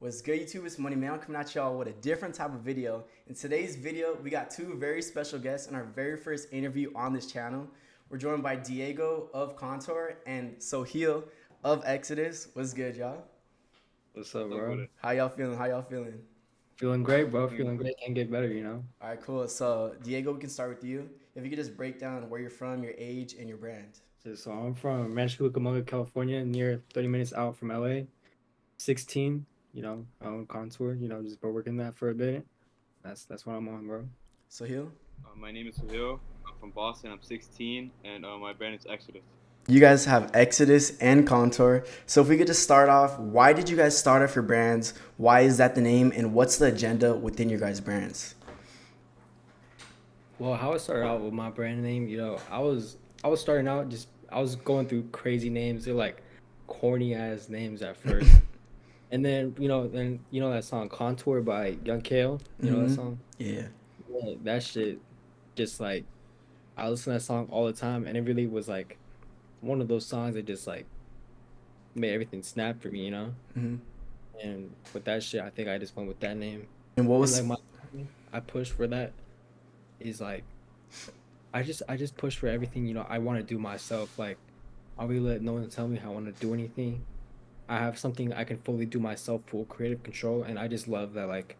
What's good, YouTube? It's Money Man. I'm coming at y'all with a different type of video. In today's video, we got two very special guests in our very first interview on this channel. We're joined by Diego of Contour and Sohil of Exodus. What's good, y'all? What's up, What's up with bro? it? How y'all feeling? How y'all feeling? Feeling great, bro. Doing Feeling good. great. Can't get better. All right, cool. So, Diego, we can start with you. If you could just break down where you're from, your age, and your brand. So I'm from Rancho Cucamonga, California, near 30 minutes out from LA. 16, I own Contour, just been working that for a bit. That's what I'm on, bro. Sohil? My name is Sohail. I'm from Boston. I'm 16, and my brand is Exodus. You guys have Exodus and Contour. So if we could just start off, why did you guys start off your brands? Why is that the name? And what's the agenda within your guys' brands? Well, how I started out with my brand name, I was starting out just I was going through crazy names. They're like corny ass names at first. And then that song Contour by Young Kale, you know that Mm-hmm. song? Yeah. Yeah, that shit just like I listen to that song all the time, and it really was like one of those songs that just like made everything snap for me. Mm-hmm. And with that shit, I think I just went with that name. And what And like was my I push for that is like I just push for everything, I want to do myself. Like I really let no one tell me how I want to do anything. I have something I can fully do myself, full creative control, and I just love that like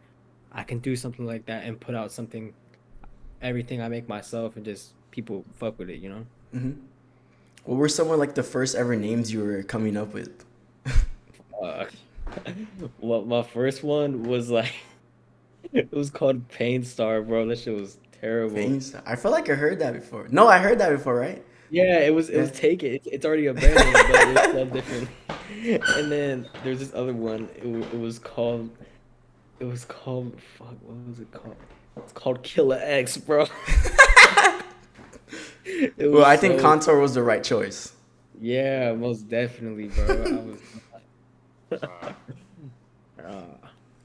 I can do something like that and put out something everything I make myself and just people fuck with it. mm-hmm. What were some of like the first ever names you were coming up with? Uh, well, my first one was like it was called Pain Star, bro. That shit was terrible. Veins? I feel like I heard that before. No, I heard that before, right? Yeah, it was Yeah. taken. It's already a brand name, but it's spelled differently. And then there's this other one. It was called fuck. What was it called? It's called Killer X, bro. It Well, was I think so Contour was the right choice. yeah, most definitely, bro. I was Uh, uh,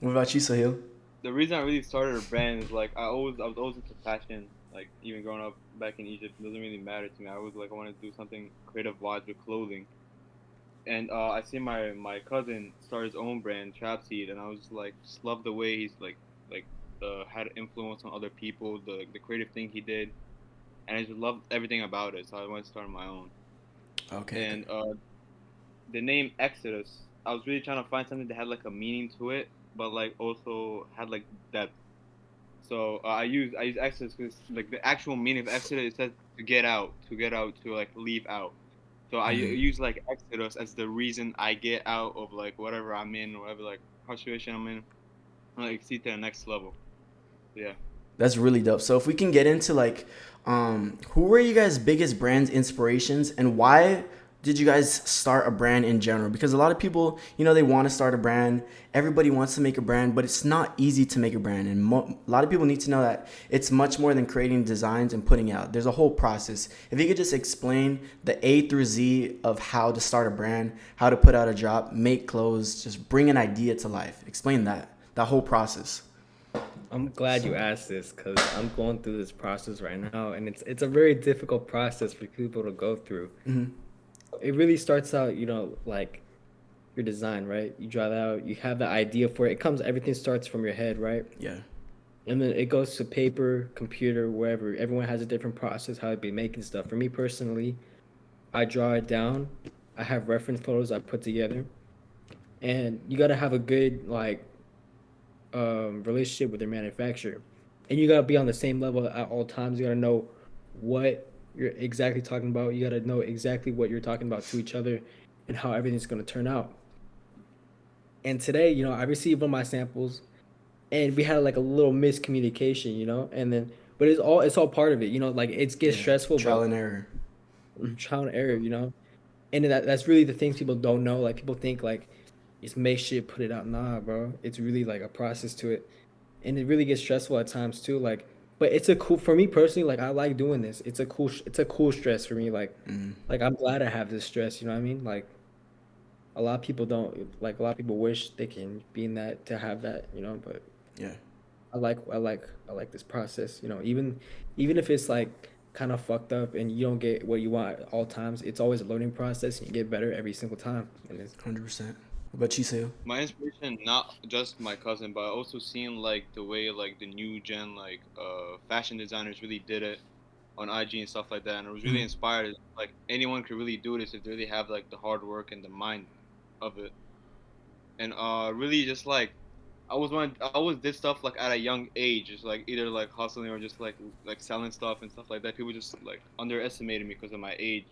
What about you, Sahil? the reason I really started a brand is like I was always into fashion. Like even growing up back in Egypt, it doesn't really matter to me. I always like I wanted to do something creative wise with clothing. And I see my cousin start his own brand, Trapseed, and I was like just love the way he's like had influence on other people, the creative thing he did, and I just loved everything about it. So I wanted to start my own. Okay, okay. And the name Exodus, I was really trying to find something that had like a meaning to it, but like also had like depth. So I use Exodus because like the actual meaning of Exodus it says to get out, to like leave out. So use like Exodus as the reason I get out of like whatever I'm in, whatever like situation I'm in, and, like see to the next level. Yeah. That's really dope. So if we can get into like, who were you guys' biggest brand inspirations, and why did you guys start a brand in general? Because a lot of people, they want to start a brand. Everybody wants to make a brand, but it's not easy to make a brand. And a lot of people need to know that it's much more than creating designs and putting out. There's a whole process. If you could just explain the A through Z of how to start a brand, how to put out a drop, make clothes, just bring an idea to life. Explain that whole process. I'm glad you asked this because I'm going through this process right now, and it's a very difficult process for people to go through. It really starts out, like your design, right? You draw that out, you have the idea for it. Everything starts from your head, right? Yeah. And then it goes to paper, computer, wherever. Everyone has a different process how to be making stuff. For me personally, I draw it down. I have reference photos I put together, and you got to have a good like relationship with their manufacturer, and you got to be on the same level at all times. You got to know what you're exactly talking about. You got to know exactly what you're talking about to each other, and how everything's going to turn out. And today, I received one of my samples, and we had like a little miscommunication, and then but it's all part of it, like it gets Yeah. stressful, Trial but and error. trial and error. And that's really the things people don't know. Like people think like just make shit, put it out. Nah, bro, it's really like a process to it, and it really gets stressful at times too. Like, but it's a cool for me personally. Like I like doing this. It's a cool stress for me. Like I'm glad I have this stress. You know what I mean? Like a lot of people don't. Like a lot of people wish they can be in that to have that. But Yeah. I like this process. Even if it's like kind of fucked up and you don't get what you want at all times, it's always a learning process and you get better every single time. And it's 100%. What you say? My inspiration, not just my cousin, but I also seen like the way like the new gen like fashion designers really did it on IG and stuff like that, and I was really Mhm. inspired. Like anyone could really do this if they really have like the hard work and the mind of it, and really just like I always did stuff like at a young age, just like either like hustling or just like selling stuff and stuff like that. People just like underestimated me because of my age,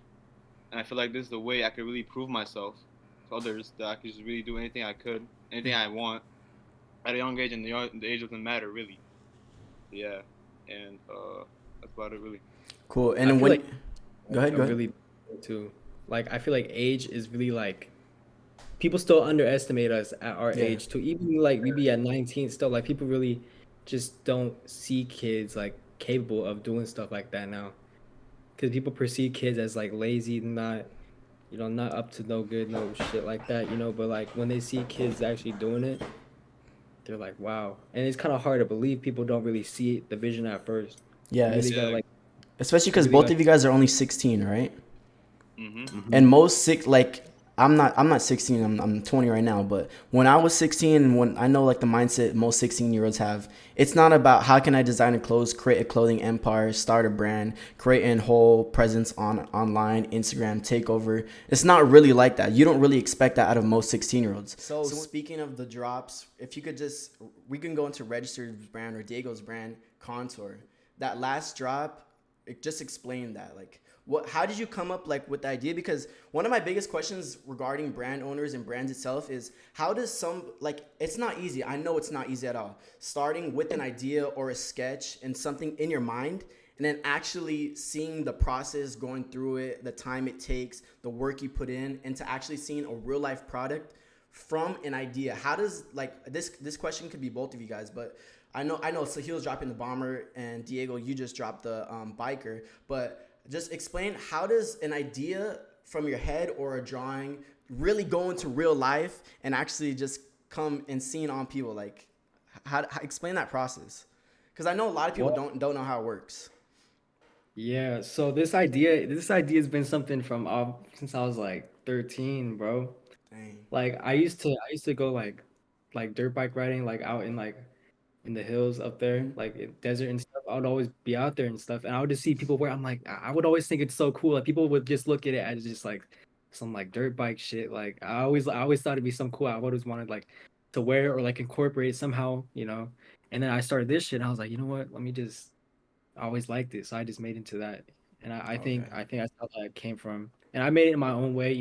and I feel like this is the way I could really prove myself to others that I could just really do anything I could, anything I want at a young age, and the age doesn't matter really. Yeah, and that's about it really. Cool. And I then feel when, like go ahead, a go ahead. really too. Like I feel like age is really like people still underestimate us at our Yeah. age too. Even like we be at 19 still, like people really just don't see kids like capable of doing stuff like that now. Because people perceive kids as like lazy, not not up to no good, no shit like that, But like when they see kids actually doing it, they're like, wow. And it's kind of hard to believe people don't really see the vision at first. Yeah. You really gotta Yeah. like, Especially you because really both got. of you guys are only 16, right? Mhm. And Mhm. most six like I'm not 16. I'm 20 right now. But when I was 16, when I know like the mindset most 16-year-olds have, it's not about how can I design a clothes, create a clothing empire, start a brand, create a whole presence on online, Instagram, takeover. It's not really like that. You don't really expect that out of most 16-year-olds. So speaking of the drops, if you could just, we can go into Registered brand or Diego's brand, Contour. That last drop, just explain that. Like, what? How did you come up like with the idea? Because one of my biggest questions regarding brand owners and brands itself is how does some like it's not easy. I know it's not easy at all. Starting with an idea or a sketch and something in your mind, and then actually seeing the process, going through it, the time it takes, the work you put in, and to actually seeing a real life product from an idea. How does like this question could be both of you guys, but I know Sahil's dropping the bomber and Diego, you just dropped the biker, but just explain how does an idea from your head or a drawing really go into real life and actually just come and seen on people, like how explain that process, because I know a lot of people Well, don't know how it works. yeah. So this idea has been something from since I was like 13, bro. Dang. Like I used to go like dirt bike riding like out in the hills up there, Mm-hmm. like in desert and stuff. I would always be out there and stuff, and I would just see people where I'm like, I would always think it's so cool. Like people would just look at it as just like some like dirt bike shit. Like I always thought it'd be some cool. I always wanted like to wear it or like incorporate it somehow. And then I started this shit, and I was like, you know what? Let me just. I always liked it, so I just made into that. And I think Okay. I think that's how that came from. And I made it in my own way.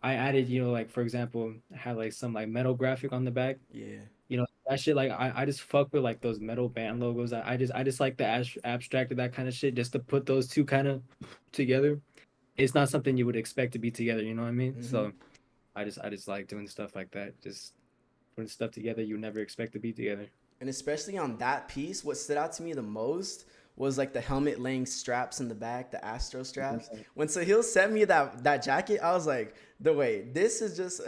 I added, like for example, I had like some like metal graphic on the back. Yeah. That shit like I just fuck with like those metal band logos. I just like the abstract of that kind of shit just to put those two kind of together. It's not something you would expect to be together, you know what I mean? Mm-hmm. So I just like doing stuff like that. Just putting stuff together you never expect to be together. And especially on that piece, what stood out to me the most was like the helmet laying straps in the back, the Astro straps. When Sahil sent me that jacket, I was like, the way this is just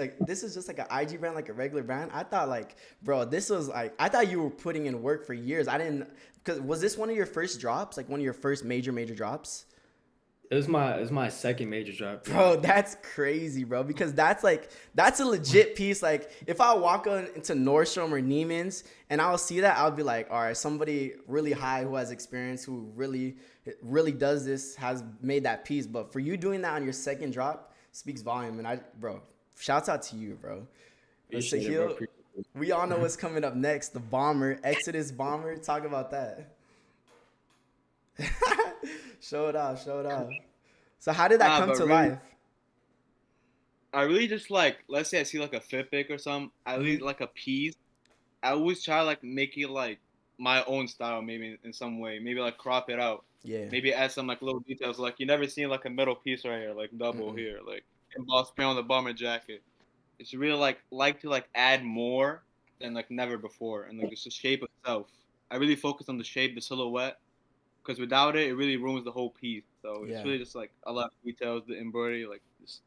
like an IG brand, like a regular brand. I thought like, bro, this was like I thought you were putting in work for years. I didn't, because was this one of your first drops, like one of your first major drops? It was my second major drop, yeah. Bro, that's crazy, bro. Because that's a legit piece. Like, if I walk on into Nordstrom or Neiman's and I'll see that, I'll be like, all right, somebody really high who has experience, who really does this, has made that piece. But for you doing that on your second drop speaks volume. And bro, shouts out to you, bro. Appreciate it, bro. Sahil, Appreciate it. we all know what's coming up next. The bomber, Exodus bomber. Talk about that. Show it off. Show it off. So how did that Nah, come but to really, life? I really just like, let's say I see like a Fitbit or something. I really Hmm. like a piece. I always try like make it like my own style, maybe in some way. Maybe like crop it out. Yeah. Maybe add some like little details. Like you never seen like a metal piece right here, like double Mm-mm. here, like embossed print on the bomber jacket. It's really like to like add more than like never before, and like just the shape itself. I really focus on the shape, the silhouette, because without it, it really ruins the whole piece. So it's Yeah. really just like a lot of details, the embroidery, like just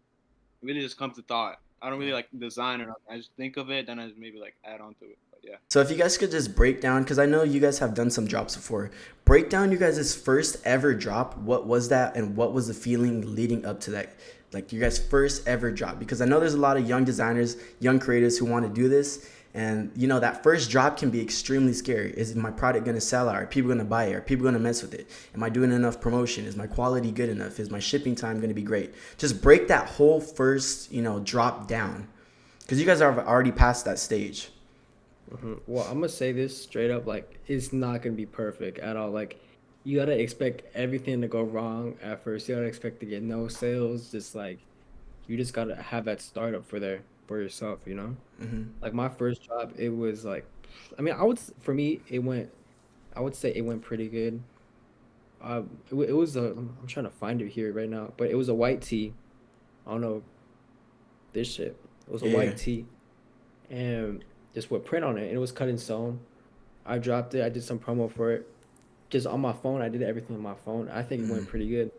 it really just comes to thought. I don't really Yeah. like design or nothing. I just think of it, then I just maybe like add on to it. But yeah. So if you guys could just break down, because I know you guys have done some drops before, break down you guys' first ever drop. What was that, and what was the feeling leading up to that? Like your guys' first ever drop, because I know there's a lot of young designers, young creators who want to do this, and you know that first drop can be extremely scary. Is my product gonna sell out? Are people gonna buy it? Are people gonna mess with it? Am I doing enough promotion? Is my quality good enough? Is my shipping time gonna be great? Just break that whole first, drop down, because you guys are already past that stage. Well, I'm gonna say this straight up, like it's not gonna be perfect at all. Like you gotta expect everything to go wrong at first. You gotta expect to get no sales. Just like you just gotta have that startup for yourself, you know? Like my first job, it was like, I mean, for me, I would say it went pretty good. It was I'm trying to find it here right now, but it was a white tee. I don't know this shit. It was a Yeah. white tee and just with print on it, and it was cut and sewn. I dropped it. I did some promo for it, just on my phone. I did everything on my phone. I think it went pretty good,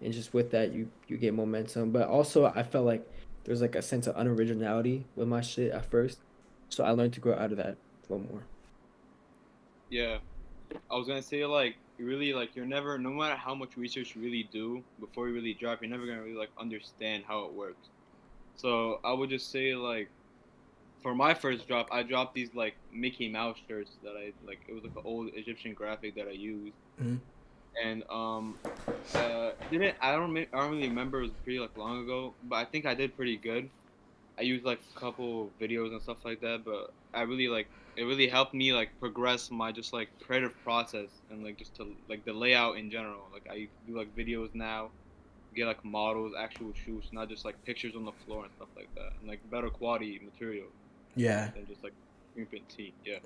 and just with that, you get momentum. But also, I felt like there's like a sense of unoriginality with my shit at first, so I learned to grow out of that a little more. Yeah, I was gonna say like you really like you're never no matter how much research you really do before you really drop, you're never gonna really like understand how it works. So I would just say like for my first drop, I dropped these like Mickey Mouse shirts that I like. It was like an old Egyptian graphic that I used, Mhm. and didn't I don't really remember. It was pretty like long ago, but I think I did pretty good. I used like a couple videos and stuff like that, but I really like it really helped me like progress my just like creative process and like just to like the layout in general. Like I do like videos now, get like models, actual shoots, not just like pictures on the floor and stuff like that, and like better quality material Yeah. than just like screen print tee. Yeah.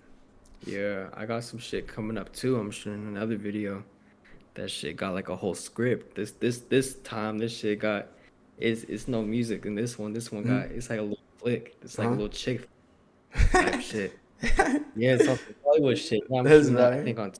Yeah, I got some shit coming up too. I'm shooting another video. That shit got like a whole script. This time this shit got it's no music in this one. This one got Mhm. it's like a little flick. It's like a Uh-huh. little chick type shit. Yeah, it's also Hollywood shit. Yeah, I'm That's shooting that I fire. think on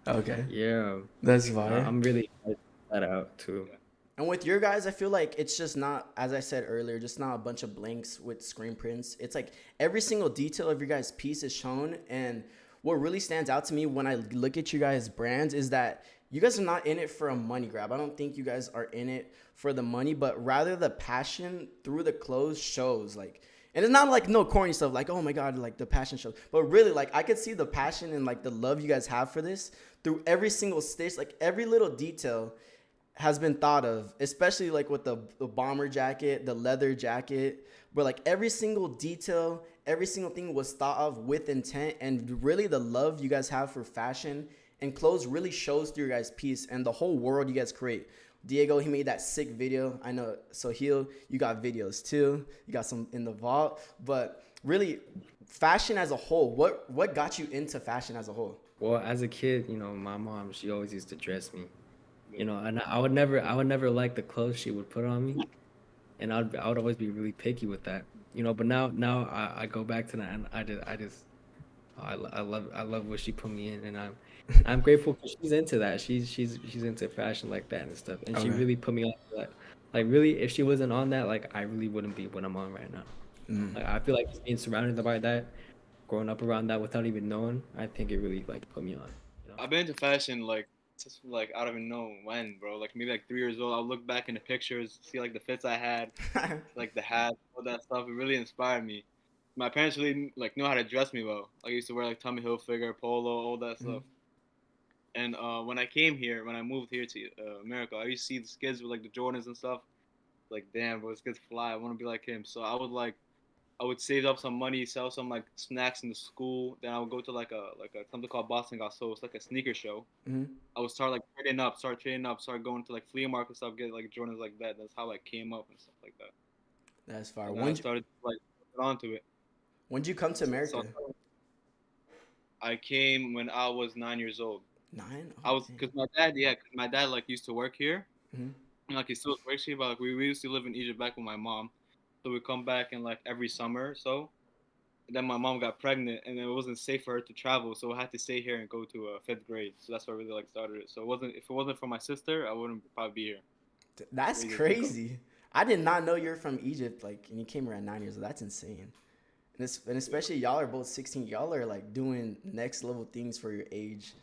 Okay. yeah. That's fire. I'm really excited to check that out too. Yeah. And with your guys, I feel like it's just not, as I said earlier, just not a bunch of blanks with screen prints. It's like every single detail of your guys' piece is shown. And what really stands out to me when I look at you guys' brands is that you guys are not in it for a money grab. I don't think you guys are in it for the money, but rather the passion through the clothes shows. Like, and it's not like no corny stuff like, oh my God, like the passion shows. But really, like, I could see the passion and like the love you guys have for this through every single stitch, like every little detail has been thought of, especially like with the bomber jacket, the leather jacket, where like every single detail, every single thing was thought of with intent, and really the love you guys have for fashion and clothes really shows through your guys' piece and the whole world you guys create. Diego, he made that sick video. I know Sohail, you got videos too. You got some in the vault, but really, fashion as a whole. What got you into fashion as a whole? Well, as a kid, my mom, she always used to dress me. Yeah. And I would never like the clothes she would put on me. And I would always be really picky with that. But now I go back to that and I love what she put me in, and I'm grateful for she's into that. She's into fashion like that and stuff, and she Okay. really put me on to that. Like really, if she wasn't on that, like I really wouldn't be what I'm on right now. Like I feel like just being surrounded by that, growing up around that without even knowing, I think it really like put me on. You know? I've been into fashion like just like I don't even know when, bro. Like maybe like 3 years old. I'll look back in the pictures, see like the fits I had, like the hat, all that stuff. It really inspired me. My parents really like knew how to dress me well. Like, I used to wear like Tommy Hilfiger, polo, all that stuff. And when I came here, when I moved here to America, I used to see the kids with like the Jordans and stuff. Like, damn, bro, this kid's fly. I want to be like him. So I would save up some money, sell some like snacks in the school. Then I would go to like a something called Boston Got Sold. It's like a sneaker show. Mhm. I would start trading up, start going to like flea market stuff, get like Jordans like that. That's how I came up and stuff like that. That's fire. And then I started like get onto it. When'd you come to So America? I came when I was 9 years old. 9? I Oh, was dang. because my dad, yeah, 'cause my dad like used to work here, Mhm. and like he still works here, but like we used to live in Egypt back with my mom, so we come back in like every summer or so. And then my mom got pregnant, and it wasn't safe for her to travel, so I had to stay here and go to fifth grade. So that's what really like started it. So it wasn't if it wasn't for my sister, I wouldn't probably be here. That's Crazy to think of. crazy. I did not know you're from Egypt, like, and you came around 9 years old. That's insane. And especially y'all are both 16. Y'all are like doing next level things for your age.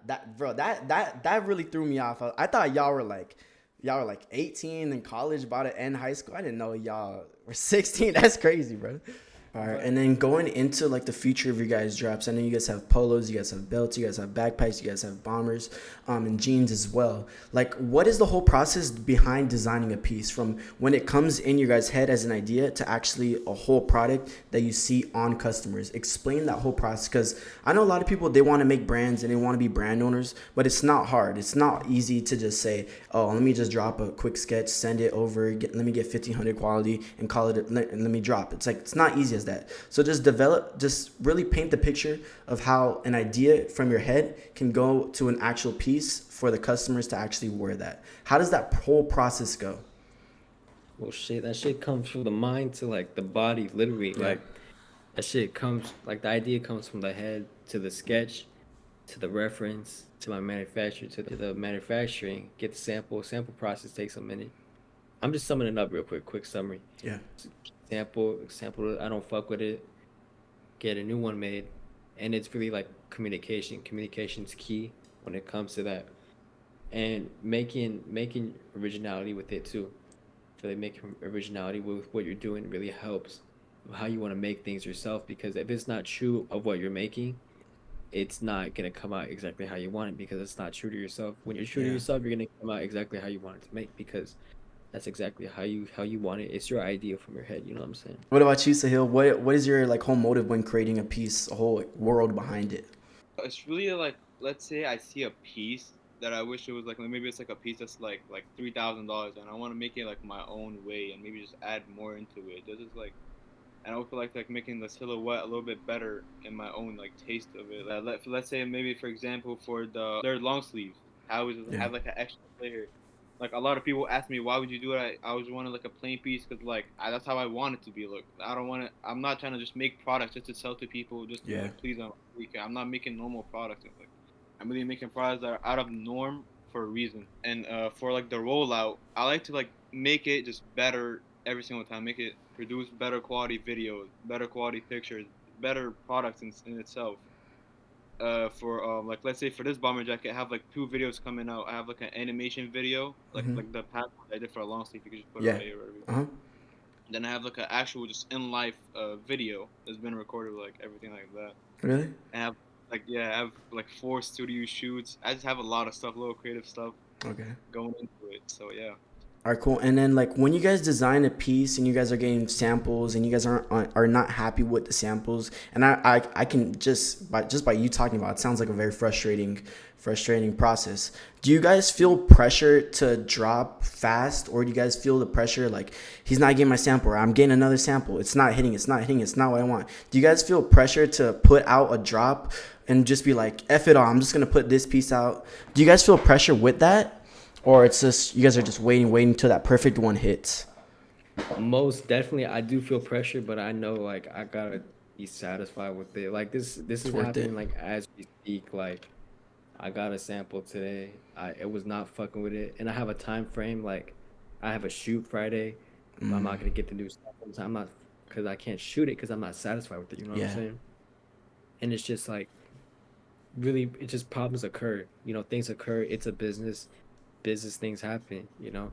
That bro, that really threw me off. I thought y'all were like Y'all were like 18 in college, bought it in high school. I didn't know y'all were 16. That's crazy, bro. All right, and then going into like the future of your guys' drops, I know you guys have polos, you guys have belts, you guys have backpacks, you guys have bombers, and jeans as well. Like, what is the whole process behind designing a piece from when it comes in your guys' head as an idea to actually a whole product that you see on customers? Explain that whole process, because I know a lot of people, they want to make brands and they want to be brand owners, but it's not hard. It's not easy to just say, oh, let me just drop a quick sketch, send it over, let me get 1500 quality and call it, and let me drop. It's like, it's not easy as that. So just really paint the picture of how an idea from your head can go to an actual piece for the customers to actually wear that. How does that whole process go? Well, shit, that shit comes from the mind to like the body, literally. Yeah. Like that shit comes, like the idea comes from the head to the sketch, to the reference, to my manufacturer, to the manufacturing. Get the sample. Sample process takes a minute. I'm just summing it up real quick summary. Yeah. Sample. I don't fuck with it. Get a new one made, and it's really like communication. Communication's key when it comes to that, and making originality with it too. Really making originality with what you're doing really helps how you want to make things yourself. Because if it's not true of what you're making, it's not gonna come out exactly how you want it because it's not true to yourself. When you're true to Yeah. yourself, you're gonna come out exactly how you want it to make because that's exactly how you want it. It's your idea from your head. You know what I'm saying? What about you, Sahil? What is your like whole motive when creating a piece, a whole like, world behind it? It's really like, let's say I see a piece that I wish it was like, maybe it's like a piece that's like $3,000, and I want to make it like my own way and maybe just add more into it. This is like, and I also like making the silhouette a little bit better in my own like taste of it. Let's say maybe for example for their long sleeves, I always Yeah. have like an extra layer. Like a lot of people ask me, why would you do it? I always wanted like a plain piece because like that's how I want it to be. Look, I don't want to. I'm not trying to just make products just to sell to people, just to Yeah. like please them. I'm not making normal products. Like I'm really making products that are out of norm for a reason. And for like the rollout, I like to like make it just better every single time. Make it produce better quality videos, better quality pictures, better products in itself. For like let's say for this bomber jacket, I have like two videos coming out. I have like an animation video, Mm-hmm. like the past one I did for a long sleeve. You can just put it Yeah. right here, whatever. Uh-huh. Then I have like an actual just in life video that's been recorded, like everything like that. Really? And I have like I have like 4 studio shoots. I just have a lot of stuff, little creative stuff Okay. going into it. So yeah. All right, cool. And then like when you guys design a piece and you guys are getting samples and you guys are not happy with the samples, and I can just by you talking about it, sounds like a very frustrating process. Do you guys feel pressure to drop fast, or do you guys feel the pressure like he's not getting my sample, or I'm getting another sample, it's not hitting, it's not what I want? Do you guys feel pressure to put out a drop and just be like, F it all, I'm just gonna put this piece out? Do you guys feel pressure with that? Or it's just you guys are just waiting till that perfect one hits. Most definitely, I do feel pressure, but I know like I gotta be satisfied with it. Like this It's is worth it. happening like as we speak. Like I got a sample today. I it was not fucking with it, and I have a time frame. Like I have a shoot Friday. But I'm not gonna get the new samples. I'm not because I can't shoot it because I'm not satisfied with it. You know what I'm Yeah. saying? And it's just like really, it just problems occur. You know, things occur. It's a business. Business things happen. You know,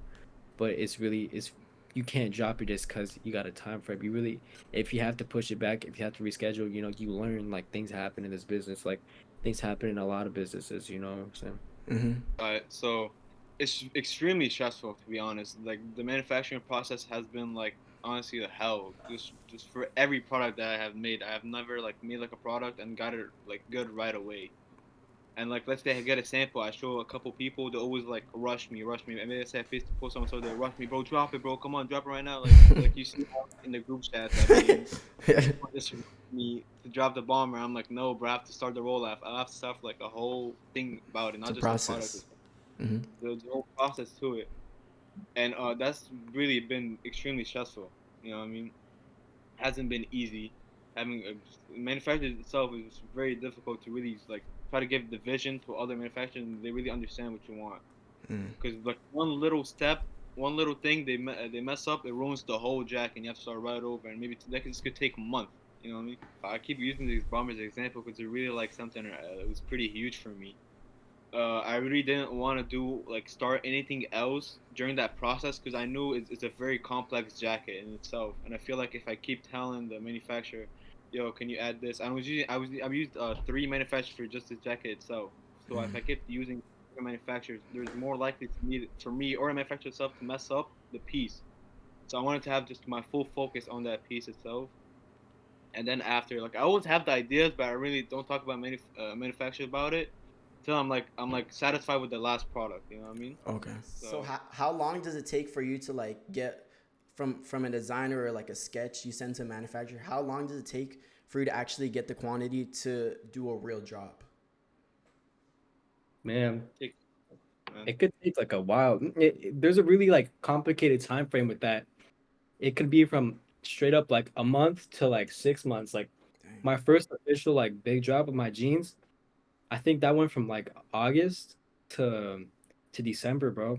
but it's you can't drop it just because you got a time frame. You really, if you have to push it back, if you have to reschedule, you know, you learn like things happen in this business. Like things happen in a lot of businesses. You know what I'm saying? Mm-hmm. So it's extremely stressful to be honest. Like the manufacturing process has been like honestly the hell. Just for every product that I have made, I have never like made like a product and got it like good right away. And like let's say I get a sample, I show a couple people, they always like rush me. And then let's say I post on so they rush me, bro, drop it, bro, come on, drop it right now. Like you see in the group chats I've been in, Yeah. just me to drop the bomber. I'm like, no, bro, I have to start the rollout. I have to start like a whole thing about it, It's a not just the product. process. Mm-hmm. The whole process to it, and that's really been extremely stressful. You know what I mean? Hasn't been easy. Having manufacturing itself is very difficult to really like try to give the vision to other manufacturers and they really understand what you want. Mm. Because like one little step, one little thing they mess up, it ruins the whole jack and you have to start right over. And maybe this could take a month. You know what I mean? I keep using these bombers as an example because they're really like something. It was pretty huge for me. I really didn't want to do like start anything else during that process because I knew it's a very complex jacket in itself, and I feel like if I keep telling the manufacturer, "Yo, can you add this?" I used three manufacturers for just this jacket itself. So if I kept using different manufacturers, there's more likely for me or the manufacturer itself to mess up the piece. So I wanted to have just my full focus on that piece itself, and then after, like I always have the ideas, but I really don't talk about manufacturer about it till I'm like satisfied with the last product. You know what I mean? Okay. So So how long does it take for you to like get from a designer or like a sketch you send to a manufacturer? How long does it take for you to actually get the quantity to do a real job? Man, take man. it could take like a while. There's a really like complicated time frame with that. It could be from straight up like a month to like 6 months. Like Dang. my first official like big drop of my jeans, I think that went from like August to to December, bro.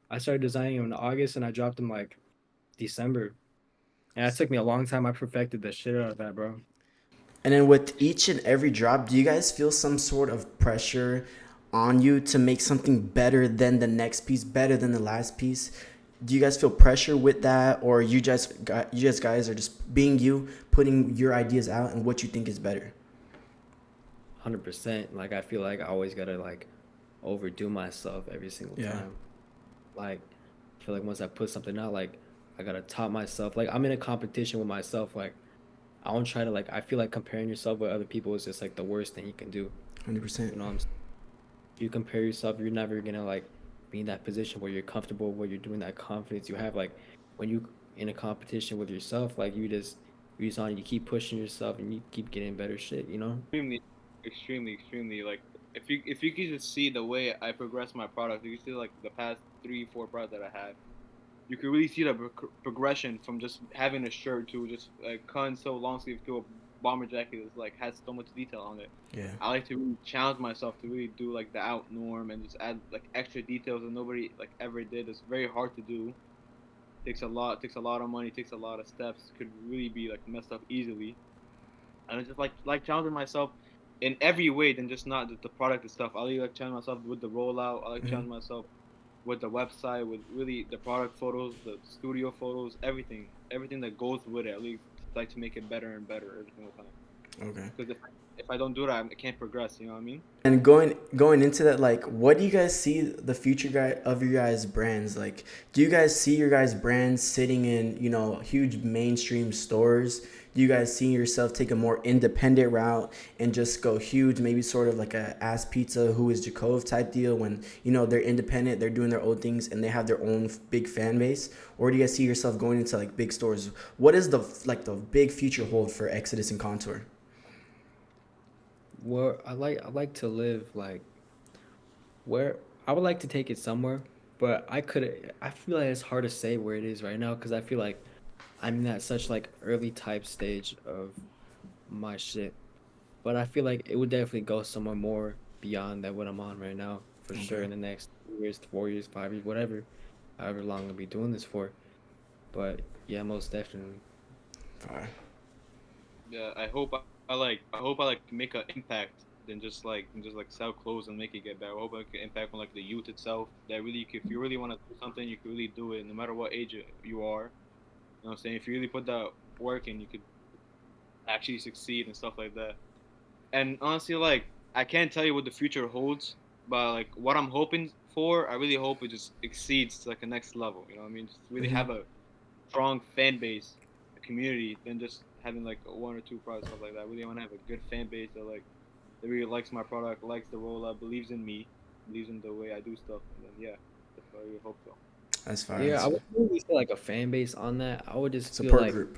I started designing them in August and I dropped them like December. And that took me a long time. I perfected the shit out of that, bro. And then with each and every drop, do you guys feel some sort of pressure on you to make something better than the next piece, better than the last piece? Do you guys feel pressure with that, or you just guys are just being you, putting your ideas out and what you think is better? 100%. Like I feel like I always gotta like overdo myself every single Yeah, time. Like I feel like once I put something out, like I gotta top myself. Like I'm in a competition with myself. Like I don't try to like. I feel like comparing yourself with other people is just like the worst thing you can do. 100%. You know what I'm saying? You compare yourself, you're never gonna like be in that position where you're comfortable, where you're doing that confidence you have. Like when you in a competition with yourself, like you keep pushing yourself and you keep getting better shit. You know? Extremely, extremely. Like if you could just see the way I progress my product, you could see like the past 3 4 products that I have. You could really see the progression from just having a shirt to just cutting so long sleeve to a bomber jacket that's like has so much detail on it. Yeah, I like to really challenge myself to really do like the out norm and just add like extra details that nobody like ever did. It's very hard to do. Takes a lot of money. Takes a lot of steps. Could really be like messed up easily. And I just like challenging myself in every way than just not just the product itself. I like challenge myself with the rollout. I like challenge myself with the website, with really the product photos, the studio photos, everything that goes with it. I really like to make it better and better every single time. okay. Because if I don't do that, I can't progress. You know what I mean? And going into that, like, what do you guys see the future guy of your guys' brands? Like, do you guys see your guys' brands sitting in huge mainstream stores? Do you guys see yourself take a more independent route and just go huge, maybe sort of like a Ass Pizza, Who is Jacove type deal when they're independent, they're doing their own things, and they have their own big fan base? Or do you guys see yourself going into like big stores? What is the big future hold for Exodus and Contour? Where I like to live like where I would like to take it somewhere, but I feel like it's hard to say where it is right now because I feel like I'm in that such like early type stage of my shit. But I feel like it would definitely go somewhere more beyond that what I'm on right now for sure Okay. in the next 2 years, 4 years, 5 years, whatever, however long I'll be doing this for. But yeah, most definitely. Fire. Yeah. I hope I like make an impact than just like sell clothes and make it get better. I hope I can impact on like the youth itself. That really, if you really want to do something, you can really do it, no matter what age you are. You know what I'm saying? If you really put that work in, you could actually succeed and stuff like that. And honestly, like I can't tell you what the future holds, but like what I'm hoping for, I really hope it just exceeds to like a next level. You know what I mean? Just really Hmm. have a strong fan base, a community, than just having like one or two products stuff like that. I really want to have a good fan base that really likes my product, likes the rollout, believes in me, believes in the way I do stuff, and then yeah, that's what I really hope so. That's fire. Yeah, I wouldn't really say like a fan base on that. I would just feel Support like group.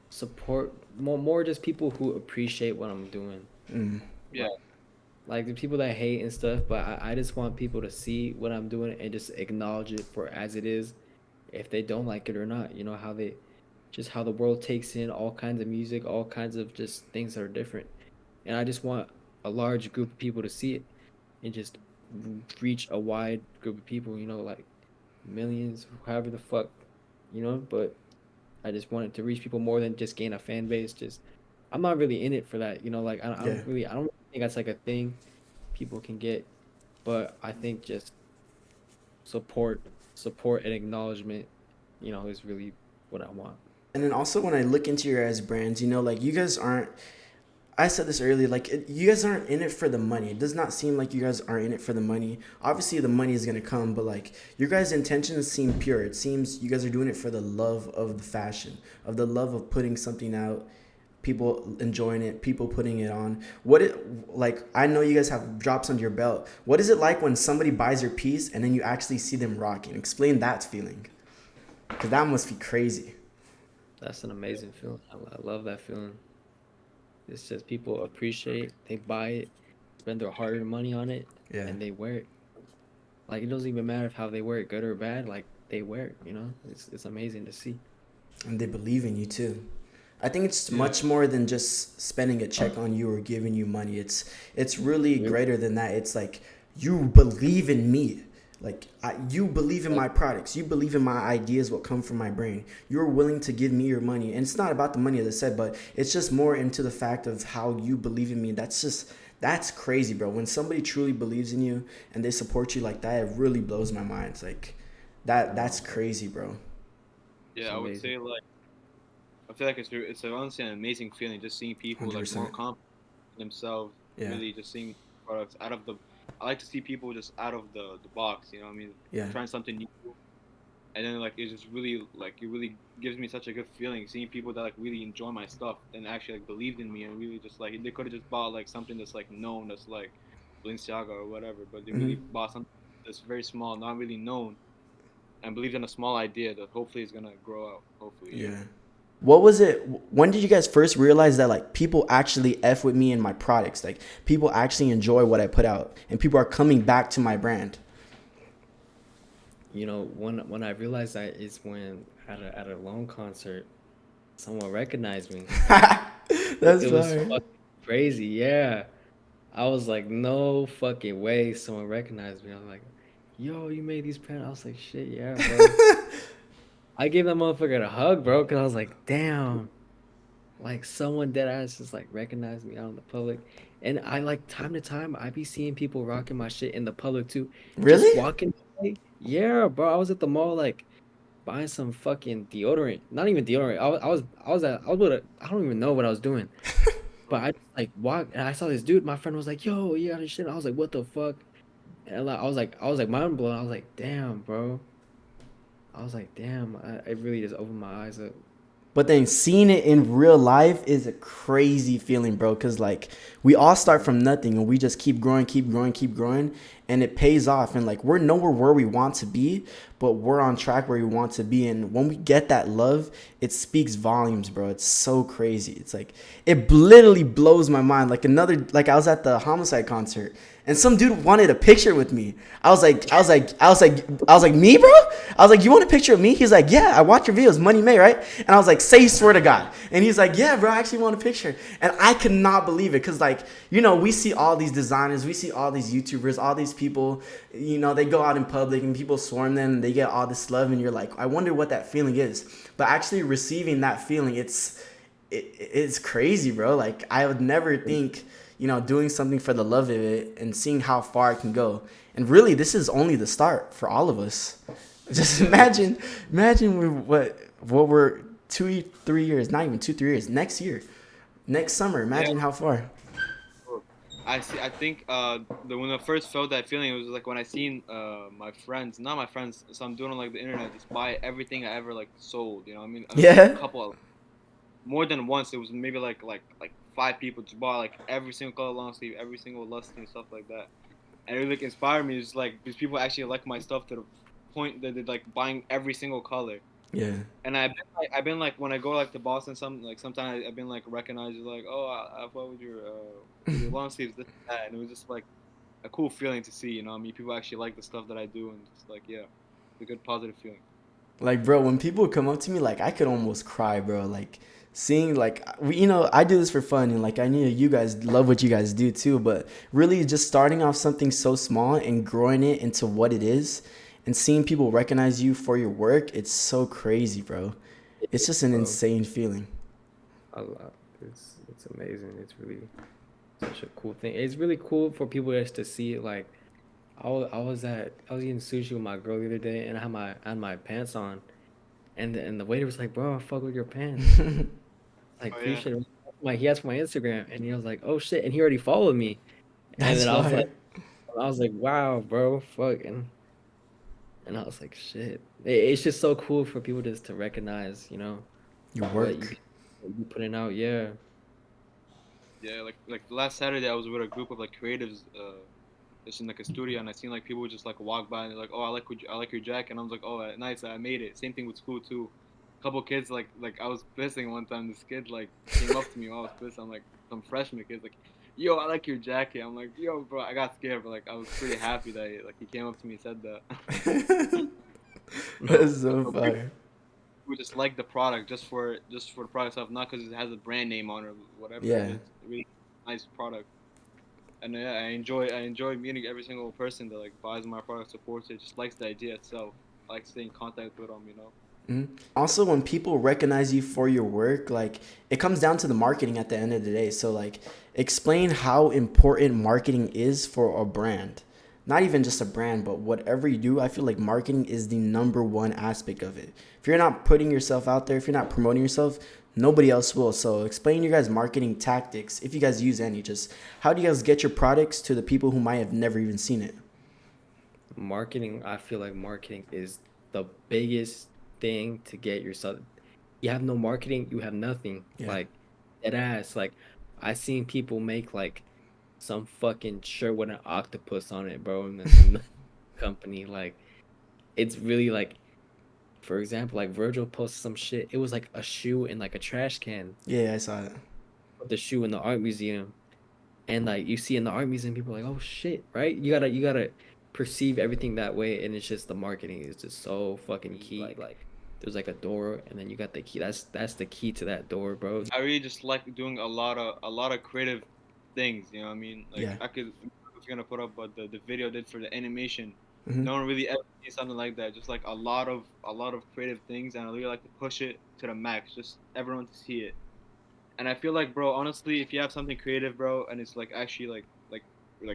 support more just people who appreciate what I'm doing. Mm. Yeah, Like the people that hate and stuff, but I just want people to see what I'm doing and just acknowledge it for as it is. If they don't like it or not, you know how they just how the world takes in all kinds of music, all kinds of just things that are different. And I just want a large group of people to see it and just reach a wide group of people, like millions, however the fuck, but I just wanted to reach people more than just gain a fan base. Just I'm not really in it for that, like I Yeah. don't really think that's like a thing people can get, but I think just support, support and acknowledgement, is really what I want. And then also when I look into your guys' brands, like you guys aren't. I said this earlier, like you guys aren't in it for the money. It does not seem like you guys are in it for the money. Obviously, the money is gonna come, but like your guys' intentions seem pure. It seems you guys are doing it for the love of the fashion, of the love of putting something out, people enjoying it, people putting it on. Like I know you guys have drops under your belt. What is it like when somebody buys your piece and then you actually see them rocking? Explain that feeling, because that must be crazy. That's an amazing feeling. I love that feeling. It's just people appreciate, they buy it, spend their hard-earned money on it, Yeah. and they wear it. Like it doesn't even matter if how they wear it, good or bad. Like they wear it. It's amazing to see. And they believe in you too. I think it's Yeah. much more than just spending a check on you or giving you money. It's really Yep. greater than that. It's like you believe in me. Like you believe in my products. You believe in my ideas, what come from my brain. You're willing to give me your money. And it's not about the money, as I said, but it's just more into the fact of how you believe in me. That's crazy, bro. When somebody truly believes in you and they support you like that, it really blows my mind. It's like that's crazy, bro. It's Yeah, I would amazing. say like I feel like it's honestly an amazing feeling just seeing people like more 100%. confident in themselves. Yeah. Really, just seeing products out of the. I like to see people just out of the box. You know what I mean? Yeah. Trying something new, and then like it's just really like it really gives me such a good feeling seeing people that like really enjoy my stuff and actually like believed in me and really just like they could have just bought like something that's like known that's like Balenciaga or whatever, but they Hmm. really bought something that's very small, not really known, and believed in a small idea that hopefully is gonna grow out. Hopefully, yeah. Yeah. What was it? When did you guys first realize that like people actually F with me and my products? Like people actually enjoy what I put out and people are coming back to my brand. When I realized that is when at a lone concert, someone recognized me. That's It was fine. fucking crazy. Yeah. I was like, no fucking way someone recognized me. I was like, yo, you made these pants. I was like, shit, yeah, bro. I gave that motherfucker a hug, bro, because I was like, damn, like someone dead ass just like recognized me out in the public. And I like time to time, I be seeing people rocking my shit in the public too. Just Really? walking away. Yeah, bro. I was at the mall like buying some fucking deodorant. Not even deodorant. I was with I don't even know what I was doing. But I just like walked and I saw this dude. My friend was like, "Yo, you got his shit." I was like, "What the fuck?" And like, I was like mind blown. I was like, "Damn, bro." I was like, "Damn." It really just opened my eyes up. But then seeing it in real life is a crazy feeling, bro. Cause like we all start from nothing and we just keep growing, keep growing, keep growing, and it pays off. And like we're nowhere where we want to be, but we're on track where we want to be. And when we get that love, it speaks volumes, bro. It's so crazy. It's like it literally blows my mind. Like I was at the Homicide concert and some dude wanted a picture with me. I was like, me, bro? I was like, you want a picture of me? He's like, yeah, I watch your videos, Money May, right? And I was like, say you swear to God. And he's like, yeah, bro, I actually want a picture. And I could not believe it because, like, we see all these designers, we see all these YouTubers, all these people, they go out in public and people swarm them and they get all this love. And you're like, I wonder what that feeling is. But actually receiving that feeling, it's crazy, bro. Like, I would never think, doing something for the love of it and seeing how far it can go. And really, this is only the start for all of us. Just imagine what we're 2-3 years, not even 2-3 years, next year, next summer. Yeah. Imagine how far. I see. I think when I first felt that feeling, it was like when I seen my friends, not my friends, some dude on like the internet just buy everything I ever like sold. You know, what I mean, a Yeah. couple, more than once. It was maybe like 5 people just bought like every single color long sleeve, every single lusty and stuff like that. And it like inspired me. It's like these people actually like my stuff to the point that they're like buying every single color. Yeah. And I've been like when I go like to Boston, sometimes I've been like recognized as like, oh, I fuck with your long sleeves, this and that, and it was just like a cool feeling to see. You know, what I mean, people actually like the stuff that I do, and just like yeah, it's a good positive feeling. Like, bro, when people come up to me, like, I could almost cry, bro. Like, seeing, like, I do this for fun, and, like, I know you guys love what you guys do, too. But really, just starting off something so small and growing it into what it is and seeing people recognize you for your work, it's so crazy, bro. It It's is, just an bro. insane feeling. I love it's amazing. It's really such such a cool thing. It's really cool for people just to see it. Like, I was eating sushi with my girl the other day, and I had my pants on, and the waiter was like, "Bro, I fuck with your pants." Like, Oh yeah. appreciate it. Like, he asked for my Instagram, and he was like, "Oh shit," and he already followed me. And That's then fire. I was like, "Wow, bro, fuck," and I was like, "Shit." It's just so cool for people just to recognize, Your what work. you putting out. Yeah. Yeah, like last Saturday I was with a group of like creatives, just in like a studio, and I seen like people would just like walk by and they're like, "Oh, I like your jacket," and I was like, "Oh, nice, I made it." Same thing with school too. A couple kids like I was pissing one time. This kid like came up to me while I was pissing. I'm like some freshman kids like, "Yo, I like your jacket." I'm like, "Yo, bro," I got scared, but like I was pretty happy that he came up to me and said that. So, That's so so fire. we just like the product just for the product stuff, not because it has a brand name on it or whatever it Yeah. is. Really nice product. And yeah, I enjoy meeting every single person that like buys my product, supports it, just likes the idea itself. I like staying in contact with them, you know. Mhm. Also, when people recognize you for your work, like it comes down to the marketing at the end of the day. So, like, explain how important marketing is for a brand. Not even just a brand, but whatever you do, I feel like marketing is the number one aspect of it. If you're not putting yourself out there, if you're not promoting yourself, nobody else will. So, explain your guys' marketing tactics, if you guys use any. Just how do you guys get your products to the people who might have never even seen it? Marketing, I feel like marketing is the biggest thing to get yourself. You have no marketing, you have nothing. Yeah. Like, dead ass. Like, I seen people make like some fucking shirt with an octopus on it, bro, and it's a company. Like, it's really like, for example, like Virgil posted some shit. It was like a shoe in like a trash can. Yeah, I saw it. Put the shoe in the art museum, and like you see in the art museum, people are like, "Oh shit!" Right? You gotta perceive everything that way, and it's just the marketing is just so fucking key. Like, there's like a door, and then you got the key. That's the key to that door, bro. I really just like doing a lot of creative things. You know what I mean? Like Yeah. I was gonna put up, but the video I did for the animation. Hmm. No one really ever sees something like that. Just like a lot of creative things, and I really like to push it to the max. Just everyone to see it. And I feel like, bro, honestly, if you have something creative, bro, and it's like actually like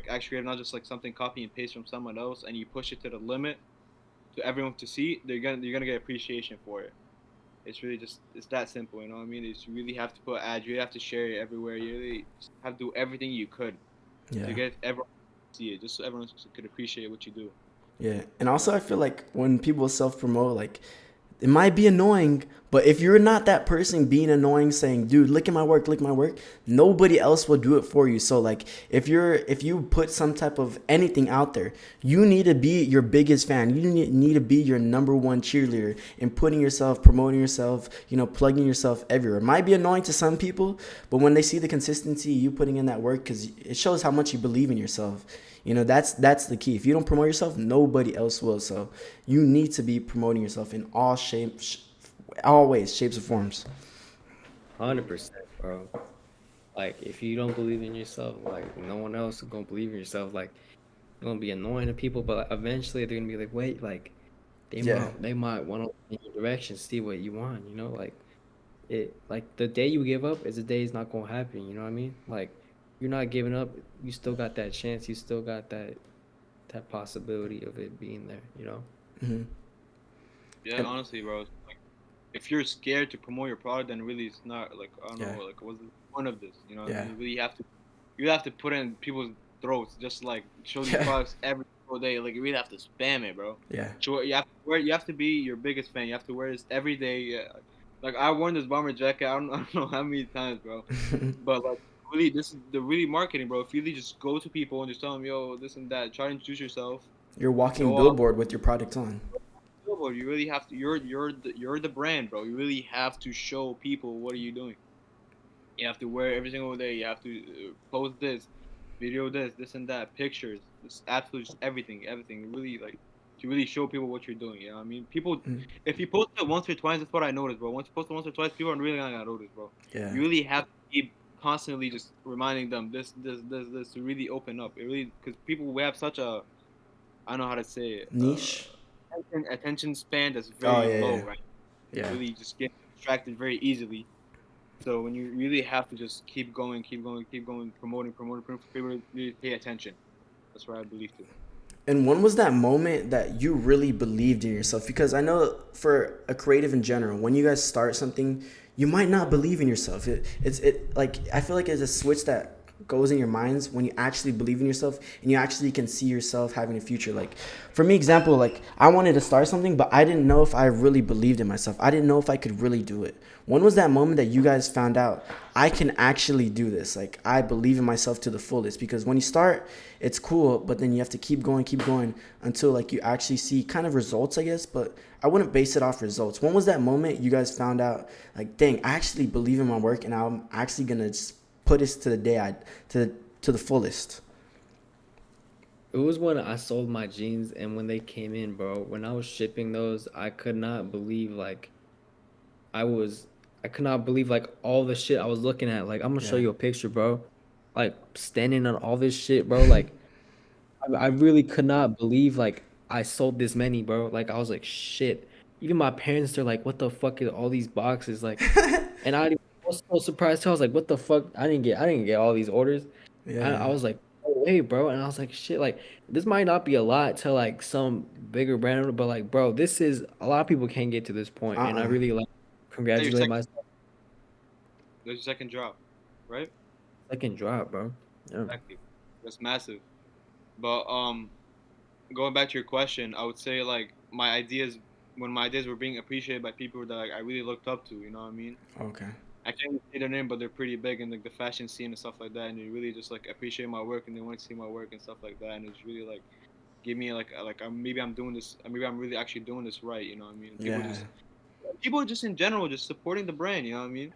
actually creative, not just like something copy and paste from someone else, and you push it to the limit to everyone to see, you're gonna get appreciation for it. It's really just it's that simple, you know what I mean? It's you really have to put ads, you really have to share it everywhere. You really just have to do everything you could to Yeah. get everyone to see it, just so everyone could appreciate what you do. Yeah. And also, I feel like when people self promote, like, it might be annoying, but if you're not that person being annoying, saying, dude, look at my work, nobody else will do it for you. So, like, if you put some type of anything out there, you need to be your biggest fan. You need to be your number one cheerleader in putting yourself, promoting yourself, plugging yourself everywhere. It might be annoying to some people, but when they see the consistency, you putting in that work, because it shows how much you believe in yourself. That's the key. If you don't promote yourself, nobody else will. So you need to be promoting yourself in all shapes, all ways, shapes, and forms. 100%, bro. Like, if you don't believe in yourself, like no one else is gonna believe in yourself. Like, you're gonna be annoying to people, but eventually they're gonna be like, wait, like Yeah. they might want to in your direction, see what you want. Like like the day you give up is the day it's not gonna happen. You know what I mean? Like, you're not giving up. You still got that chance. You still got that possibility of it being there. Hmm. Yeah, And honestly, bro. Like if you're scared to promote your product, then really it's not like I don't yeah, know, like what's the point of this? You know what I yeah, mean? You really have to put in people's throats, just like show these yeah, products every single day. Like you really have to spam it, bro. yeah, Show it, you have to be your biggest fan. You have to wear this every day. Yeah. Like I worn this bomber jacket. I don't know how many times, bro. But like really, this is the really marketing, bro. If you really just go to people and just tell them, yo, this and that, try to introduce yourself, you're walking show off. billboard with your product on. Billboard, you really have to. You're the brand, bro. You really have to show people what are you doing. You have to wear every single day. You have to post this, video this and that, pictures, just absolutely just everything. You really like to really show people what you're doing. You know what I mean? People, Mm. if you post it once or twice, that's what I noticed, bro. Once you post it once or twice, people are really not gonna notice, bro. Yeah, You really have to keep constantly just reminding them this to really open up. It really because people we have such a I don't know how to say it. niche. Attention span that's Oh very yeah, low, yeah, right? yeah, Really just get distracted very easily. So when you really have to just keep going, promoting, people really pay attention. That's what I believe too. And when was that moment that you really believed in yourself? Because I know for a creative in general, when you guys start something, you might not believe in yourself. It like I feel like it's a switch that goes in your minds when you actually believe in yourself and you actually can see yourself having a future. Like for me, example, like I wanted to start something, but I didn't know if I really believed in myself. I didn't know if I could really do it. When was that moment that you guys found out I can actually do this? Like I believe in myself to the fullest, because when you start, it's cool, but then you have to keep going until like you actually see kind of results, I guess. But I wouldn't base it off results. When was that moment you guys found out like, dang, I actually believe in my work and I'm actually gonna just put this to the day to the fullest? It was when I sold my jeans and when they came in, bro. When I was shipping those, I could not believe like I was I could not believe like all the shit I was looking at. Like I'm gonna show Yeah. you a picture, bro. Like standing on all this shit, bro. Like I really could not believe like I sold this many, bro. Like I was like, shit. Even my parents, they're like, what the fuck is all these boxes? Like, and I was so surprised too. I was like, what the fuck? I didn't get all these orders. I Yeah. was like, no way, bro. And I was like, shit, like this might not be a lot to like some bigger brand, but like, bro, this is a lot of people can't get to this point, and I Uh-uh. really like That's your congratulate second. myself. That's your second drop, right? Second drop, bro. Yeah. Exactly. That's massive. But going back to your question, I would say like my ideas when my ideas were being appreciated by people that like, I really looked up to. You know what I mean? Okay. I can't really say their name, but they're pretty big in like the fashion scene and stuff like that, and they really just like appreciate my work and they want to see my work and stuff like that, and it's really like give me like maybe I'm doing this, maybe I'm really actually doing this right. You know what I mean? Yeah. People just in general just supporting the brand. You know what I mean?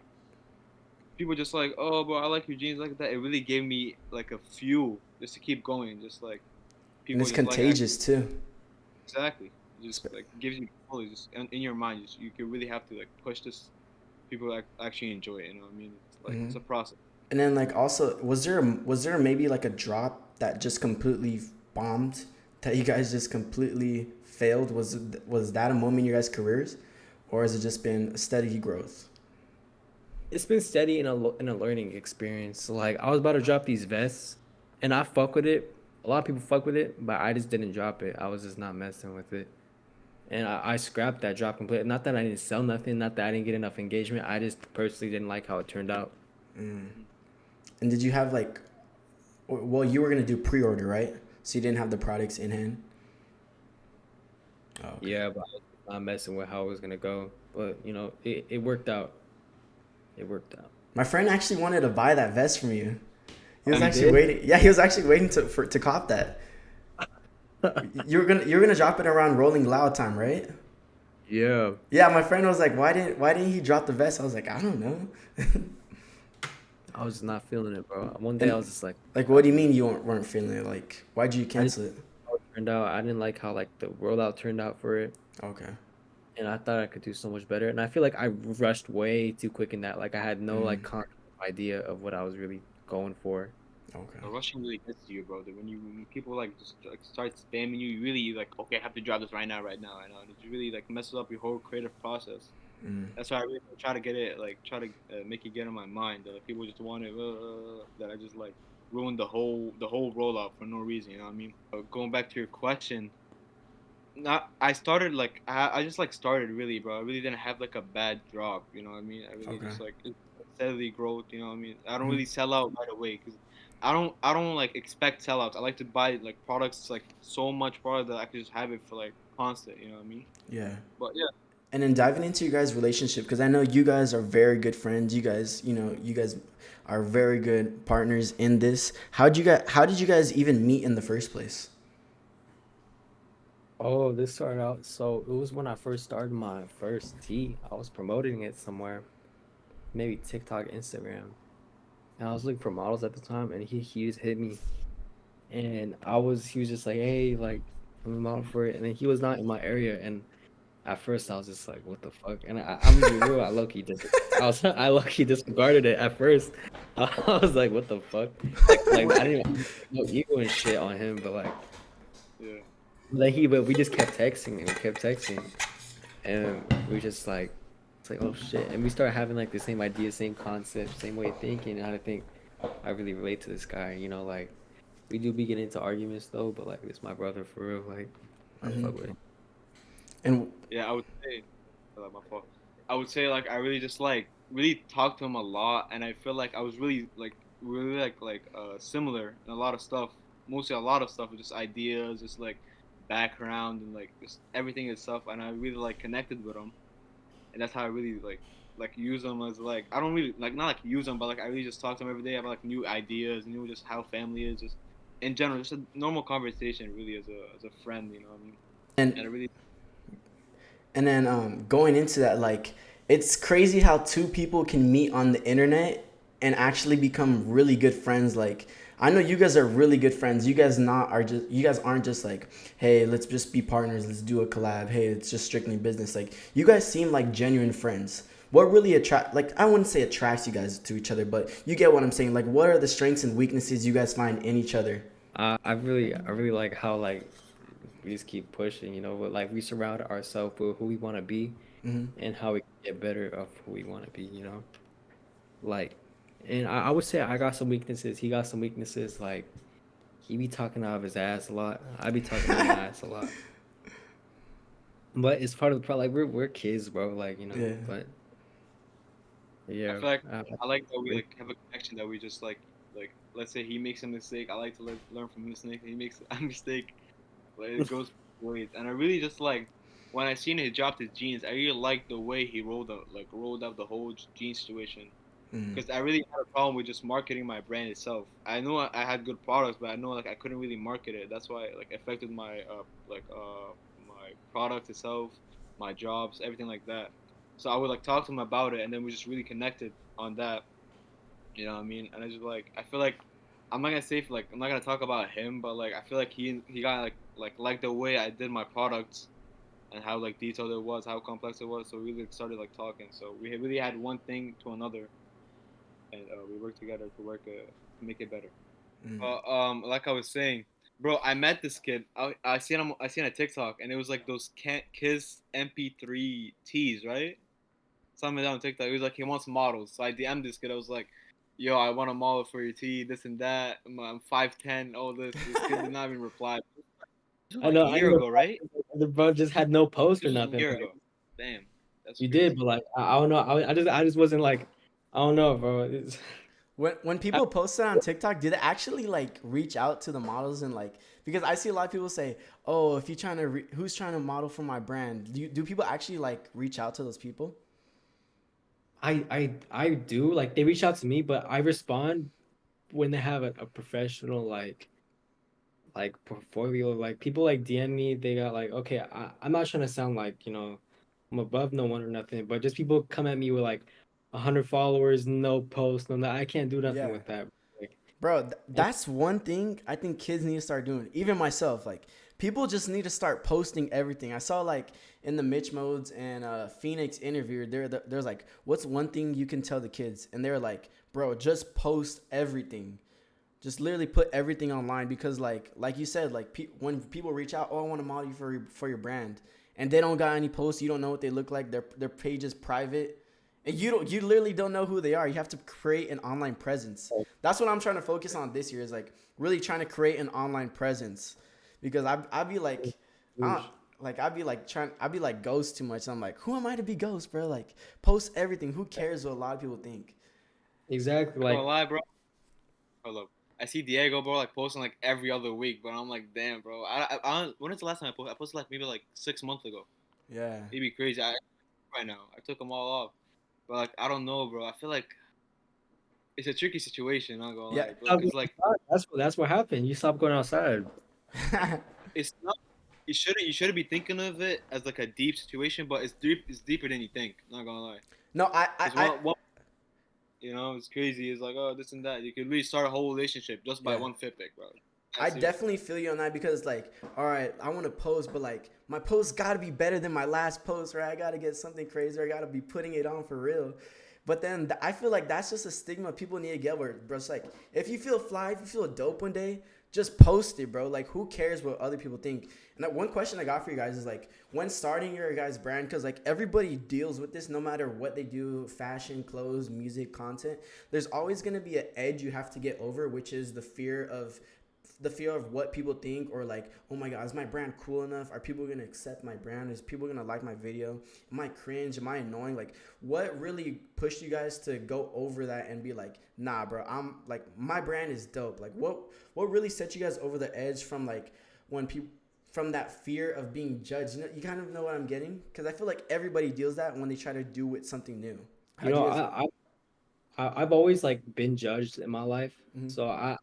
People just like, oh, bro, I like your jeans like that. It really gave me like a fuel just to keep going. Just like And people it's just like contagious too. exactly. It just like gives you fully just in your mind. Just you can really have to like push this. People actually enjoy it. You know what I mean? It's like Hmm. it's a process. And then like also, was there maybe like a drop that just completely bombed, that you guys just completely failed? Was that a moment in your guys' careers, or has it just been a steady growth? It's been steady in a learning experience. Like I was about to drop these vests, and I fuck with it. A lot of people fuck with it, but I just didn't drop it. I was just not messing with it, and I scrapped that drop completely. Not that I didn't sell nothing, not that I didn't get enough engagement. I just personally didn't like how it turned out. And did you have like, well, you were gonna do pre-order, right? So you didn't have the products in hand. Oh, okay. Yeah, but I was not messing with how it was gonna go. But it worked out. It worked out. My friend actually wanted to buy that vest from you. He Oh, was you actually did? waiting. Yeah, he was actually waiting to cop that. You're gonna drop it around Rolling Loud time, right? Yeah. Yeah, my friend was like, why didn't he drop the vest? I was like, I don't know. I was just not feeling it, bro. One day I And was just like, like, what do you mean you weren't feeling it? Like, why'd you I just cancel it? how it turned out. I didn't like how like the rollout turned out for it. Okay. And I thought I could do so much better. And I feel like I rushed way too quick in that. Like I had no like Mm, conscious idea of what I was really going for. okay. The rushing really gets to you, bro. That when people like just like start spamming you, you really like okay, I have to drop this right now, right now, right now. And it really like messes up your whole creative process. Mm, That's why I really try to get it, like try to make it get in my mind that like, people just want it, that I just like ruined the whole rollout for no reason. You know what I mean? Going back to your question, not I started like I just like started really, bro. I really didn't have like a bad drop. You know what I mean? I really okay. just like it's steadily growth. You know what I mean? I don't Mm, really sell out right away because I don't like expect sellouts. I like to buy like products like so much product that I can just have it for like constant. You know what I mean? yeah. But yeah. And then diving into you guys' relationship, because I know you guys are very good friends. You guys are very good partners in this. How did you guys even meet in the first place? Oh, this started out. So it was when I first started my first tee. I was promoting it somewhere, maybe TikTok, Instagram. And I was looking for models at the time, and he just hit me. And he was just like, hey, like, I'm a model for it. And then he was not in my area. And at first I was just like, what the fuck? And I'm gonna be real, I low-key disregarded it at first. I was like, what the fuck? Like I didn't even no ego and shit on him, but like Yeah. but we just kept texting and we kept texting and we just like It's like, oh shit, and we start having like the same ideas, same concepts, same way of thinking. And I think I really relate to this guy. You know, like we do be getting into arguments though, but like it's my brother for real. Like I Hmm. fuck with him. And Yeah, I would say, my fault. I would say like I really just like really talked to him a lot, and I feel like I was really similar in a lot of stuff. Mostly a lot of stuff, just ideas, just like background and like just everything and stuff. And I really like connected with him, and that's how I really like use him as like I don't really like not like use him, but like I really just talk to him every day about like new ideas, new just how family is, just in general, just a normal conversation, really as a friend, you know what I mean? and And I really And then going into that, like, it's crazy how two people can meet on the internet and actually become really good friends. Like, I know you guys are really good friends. You guys aren't just like, hey, let's just be partners. Let's do a collab. Hey, it's just strictly business. Like, you guys seem like genuine friends. What really like, I wouldn't say attracts you guys to each other, but you get what I'm saying. Like, what are the strengths and weaknesses you guys find in each other? I really like how like we just keep pushing. You know, but like we surround ourselves with who we want to be Hmm. and how we can get better of who we want to be. You know, like, and I would say I got some weaknesses. He got some weaknesses. Like he be talking out of his ass a lot. I be talking out of my ass a lot. But it's part of the problem. Like we're kids, bro. Like you know. Yeah. But I yeah, feel like uh, I like that we like have a connection that we just like let's say he makes a mistake, I like to learn from his mistake. He makes a mistake, but it goes both ways. And I really just like when I seen he dropped his jeans, I really like the way he rolled out the whole jean situation. Mm. Because I really had a problem with just marketing my brand itself. I knew I had good products, but I know like I couldn't really market it. That's why it, like affected my my product itself, my jobs, everything like that. So I would like talk to him about it, and then we just really connected on that. You know what I mean? And I just like I feel like I'm not gonna say like I'm not gonna talk about him, but like I feel like he got like the way I did my products and how like detailed it was, how complex it was. So we really started like talking. So we really had one thing to another, and we worked together to to make it better. Mm. Like I was saying, bro, I met this kid. I seen a TikTok, and it was like those can't kiss MP3 Ts, right? Something down on TikTok. It was like he wants models. So I DM'd this kid. I was like, "Yo, I want a model for your T, this and that. I'm 5'10", all this." This kid did not even reply. This was I like know. a I year know. ago, right? The bro just had no post or This was a nothing. year Like, ago. Damn, that's you did, crazy. but like I don't know. I just wasn't like I don't know, bro. When people post that on TikTok, do they actually like reach out to the models and like because I see a lot of people say, "Oh, if you're trying to who's trying to model for my brand?" Do people actually like reach out to those people? I do like they reach out to me, but I respond when they have a professional like portfolio. Like people like DM me, they got like okay, I'm not trying to sound like I'm above no one or nothing, but just people come at me with like 100 followers, no post, no that I can't do nothing Yeah. with that. Like Bro, and that's one thing I think kids need to start doing. Even myself, like people just need to start posting everything. I saw like in the Mitch Modes and Phoenix interview, there's like, what's one thing you can tell the kids? And they're like, bro, just post everything. Just literally put everything online because like you said, like when people reach out, oh, I want to model you for your brand, and they don't got any posts, you don't know what they look like. Their page is private, and you literally don't know who they are. You have to create an online presence. That's what I'm trying to focus on this year is like really trying to create an online presence, because I'd be like, I don't, like I'd be like I'd be like ghost too much. I'm like, who am I to be ghost, bro? Like post everything. Who cares what a lot of people think? exactly Not gonna like lie, bro. Hold up. I see Diego, bro, like posting like every other week, but I'm like, damn, bro. I don't. When is the last time I posted? I posted like maybe like 6 months ago. Yeah. Maybe crazy. Right now, I took them all off, but like I don't know, bro. I feel like it's a tricky situation. Not gonna Yeah. lie, bro. Cause like that's what happened. You stopped going outside. it's not. You shouldn't be thinking of it as like a deep situation, but it's deep. It's deeper than you think. Not gonna lie. No, Cause one it's crazy. It's like oh this and that. You could really start a whole relationship just by yeah. one fit pic, bro. I That's serious. definitely feel you on that because like, all right, I want to post, but like my post got to be better than my last post, right? I got to get something crazy. I got to be putting it on for real. But then I feel like that's just a stigma people need to get where, bro. It's like if you feel fly, if you feel dope one day, just post it, bro. Like who cares what other people think? And that one question I got for you guys is like when starting your guys' brand, because like everybody deals with this no matter what they do, fashion, clothes, music, content. There's always gonna be an edge you have to get over, which is the fear of what people think, or like, oh my god, is my brand cool enough? Are people gonna accept my brand? Is people gonna like my video? Am I cringe? Am I annoying? Like what really pushed you guys to go over that and be like, nah bro, I'm like, my brand is dope? Like what really set you guys over the edge from like when people, from that fear of being judged? You kind of know what I'm getting, because I feel like everybody deals that when they try to do with something new. You know, I've always like been judged in my life, Mhm. so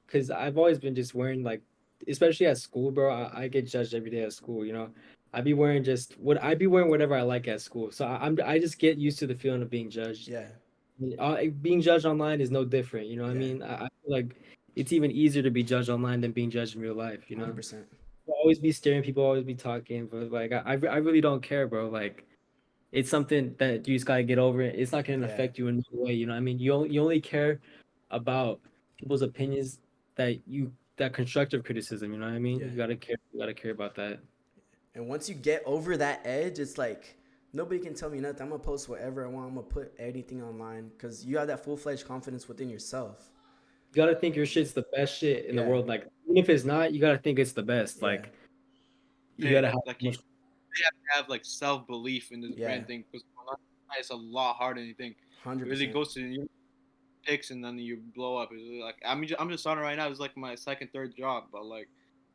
because I've always been just wearing like, especially at school, bro. I get judged every day at school. You know, I'd be wearing whatever I like at school. So I just get used to the feeling of being judged. Yeah, Being judged online is no different. You know what I yeah, mean? I feel like it's even easier to be judged online than being judged in real life. You know, 100%. people always be staring, people always be talking, but like I really don't care, bro. Like it's something that you just gotta get over. It's not gonna Yeah, affect you in no way. You know what I mean? You only care about people's opinions that constructive criticism. You know what I mean? yeah. You gotta care about that. And once you get over that edge, it's like nobody can tell me nothing. I'm gonna post whatever I want. I'm gonna put anything online because you have that full-fledged confidence within yourself. You gotta think your shit's the best shit in the Yeah, world. Like even if it's not, you gotta think it's the best. yeah, Like you Hey, gotta have like so you much. really have to have like self belief in this yeah, brand thing, because it's a lot harder than you think. It really 100%. goes to your picks and then you blow up. It's really like I'm just starting right now. It's like my second, third job, but like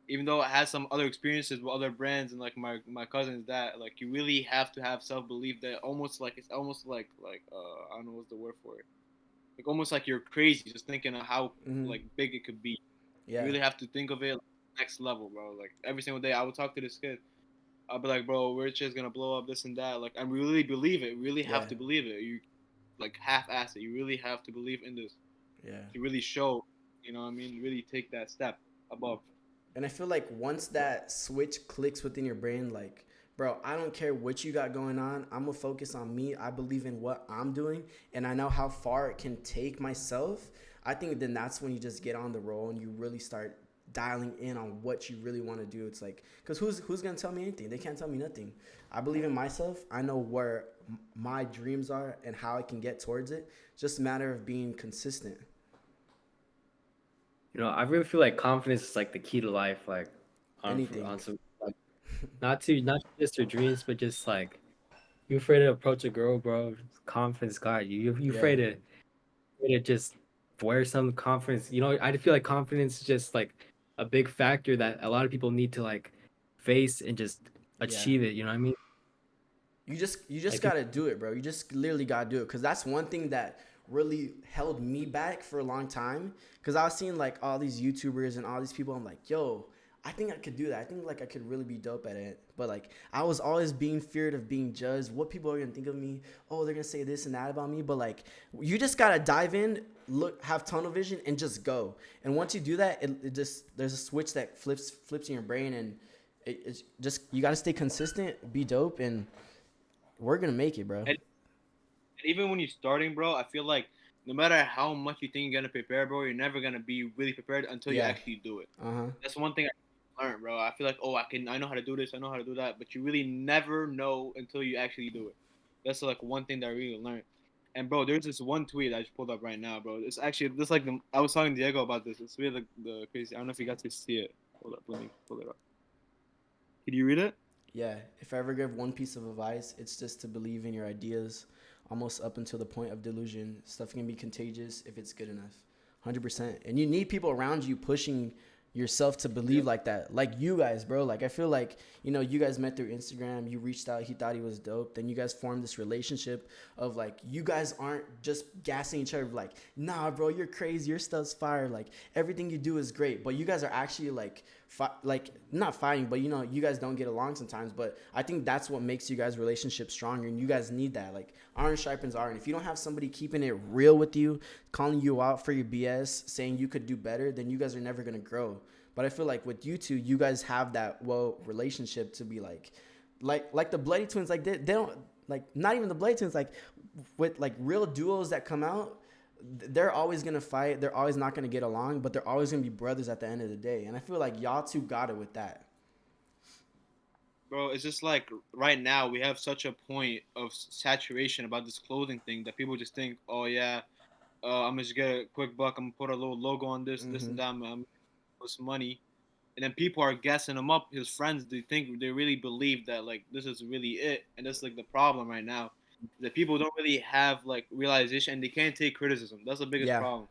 even though it has some other experiences with other brands and like my cousins, that like you really have to have self belief, that almost like it's almost like I don't know what's the word for it. Like almost like you're crazy just thinking of how Hmm. like big it could be. You Yeah, really have to think of it like, next level, bro. Like every single day, I would talk to this kid. I'll be like, bro, we're just gonna blow up this and that. Like, I really believe it. Really have yeah, to believe it. You like half-ass it. You really have to believe in this yeah. to really show. You know what I mean? Really take that step above. And I feel like once that switch clicks within your brain, like, bro, I don't care what you got going on. I'm gonna focus on me. I believe in what I'm doing, and I know how far it can take myself. I think then that's when you just get on the roll and you really start dialing in on what you really want to do. It's like, because who's gonna tell me anything? They can't tell me nothing. I believe in myself. I know where my dreams are and how I can get towards it. It's just a matter of being consistent. You know, I really feel like confidence is like the key to life. Like Anything. on some like not just your dreams, but just like you afraid to approach a girl, bro. Confidence got you. You Yeah. afraid to just wear some confidence. You know, I feel like confidence is just like a big factor that a lot of people need to like face and just Yeah. achieve it. You know what I mean? You just Like gotta do it, bro. You just literally gotta do it, because that's one thing that really held me back for a long time. Because I was seeing like all these YouTubers and all these people. I'm like, yo, I think I could do that. I think like I could really be dope at it. But like I was always being feared of being judged. What people are gonna think of me? Oh, they're gonna say this and that about me. But like you just gotta dive in, look, have tunnel vision, and just go. And once you do that, it just there's a switch that flips in your brain, and it's just you gotta stay consistent, be dope, and we're gonna make it, bro. And even when you're starting, bro, I feel like no matter how much you think you're gonna prepare, bro, you're never gonna be really prepared until you Yeah. actually do it. Uh-huh. That's one thing I learned, bro. I feel like, oh, I know how to do this, I know how to do that, but you really never know until you actually do it. That's like one thing that I really learned. And bro, there's this one tweet I just pulled up right now, bro. It's actually this like I was talking to Diego about this. It's really the crazy. I don't know if you got to see it. Hold up, let me pull it up. Can you read it? Yeah. If I ever give one piece of advice, it's just to believe in your ideas almost up until the point of delusion. Stuff can be contagious if it's good enough. 100%. And you need people around you pushing yourself to believe Yep. like that. Like you guys, bro. Like I feel like, you guys met through Instagram, you reached out, he thought he was dope. Then you guys formed this relationship of like you guys aren't just gassing each other like, nah, bro, you're crazy, your stuff's fire. Like everything you do is great. But you guys are actually like like not fighting, but you guys don't get along sometimes. But I think that's what makes you guys' relationship stronger, and you guys need that. Like iron sharpens iron. If you don't have somebody keeping it real with you, calling you out for your BS, saying you could do better, then you guys are never gonna grow. But I feel like with you two, you guys have that relationship to be like the Bloody Twins. Like they don't like, not even the Bloody Twins. Like with like real duos that come out, they're always gonna fight. They're always not gonna get along, but they're always gonna be brothers at the end of the day. And I feel like y'all two got it with that. Bro, it's just like right now we have such a point of saturation about this clothing thing that people just think, oh yeah, I'm just get a quick buck. I'm gonna put a little logo on this and that. I'm gonna put some money, and then people are gassing him up. His friends, they really believe that like this is really it, and that's like the problem right now. That people don't really have like realization, and they can't take criticism. That's the biggest Yeah. problem.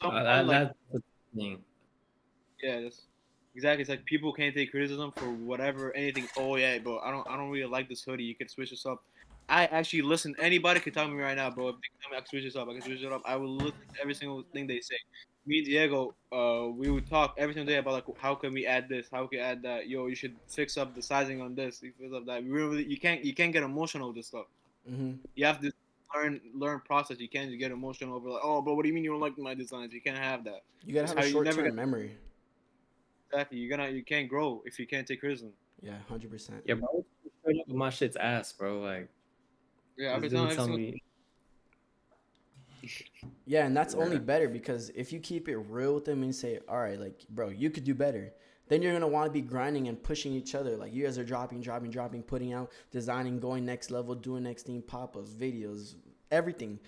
Someone like That's the thing. yeah, that's exactly. It's like people can't take criticism for whatever anything. Oh yeah, bro, I don't really like this hoodie. You can switch this up. I actually listen. Anybody can tell me right now, bro. If they tell me I can switch this up, I can switch it up. I will listen to every single thing they say. Me and Diego, we would talk every single day about like how can we add this, how can we add that. Yo, you should fix up the sizing on this, you fix up that. We really, you can't get emotional with this stuff. You have to learn process. You can't just get emotional over like, oh, bro, what do you mean you don't like my designs? You can't have that. You gotta That's have how a you short never term get memory. exactly. You can't grow if you can't take criticism. Yeah, 100%. Yeah, bro. Straight up, my shit's ass, bro. Like Yeah, I've this been telling dude every telling single. me. Yeah, and that's only Yeah. better because if you keep it real with them and say, all right, like, bro, you could do better, then you're going to want to be grinding and pushing each other. Like, you guys are dropping, putting out, designing, going next level, doing next thing, pop-ups, videos, everything.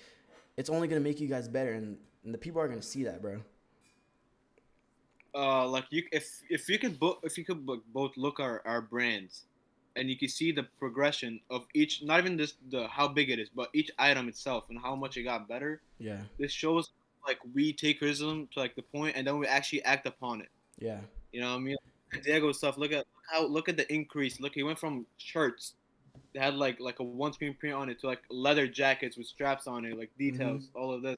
It's only going to make you guys better, and the people are going to see that, bro. Like you, if you could both look our brands, and you can see the progression of each, not even just the how big it is, but each item itself and how much it got better. Yeah, This shows like we take criticism to like the point, and then we actually act upon it. yeah. You know what I mean? Diego stuff. Look at the increase. Look, he went from shirts that had like a one screen print on it to like leather jackets with straps on it, like details, all of this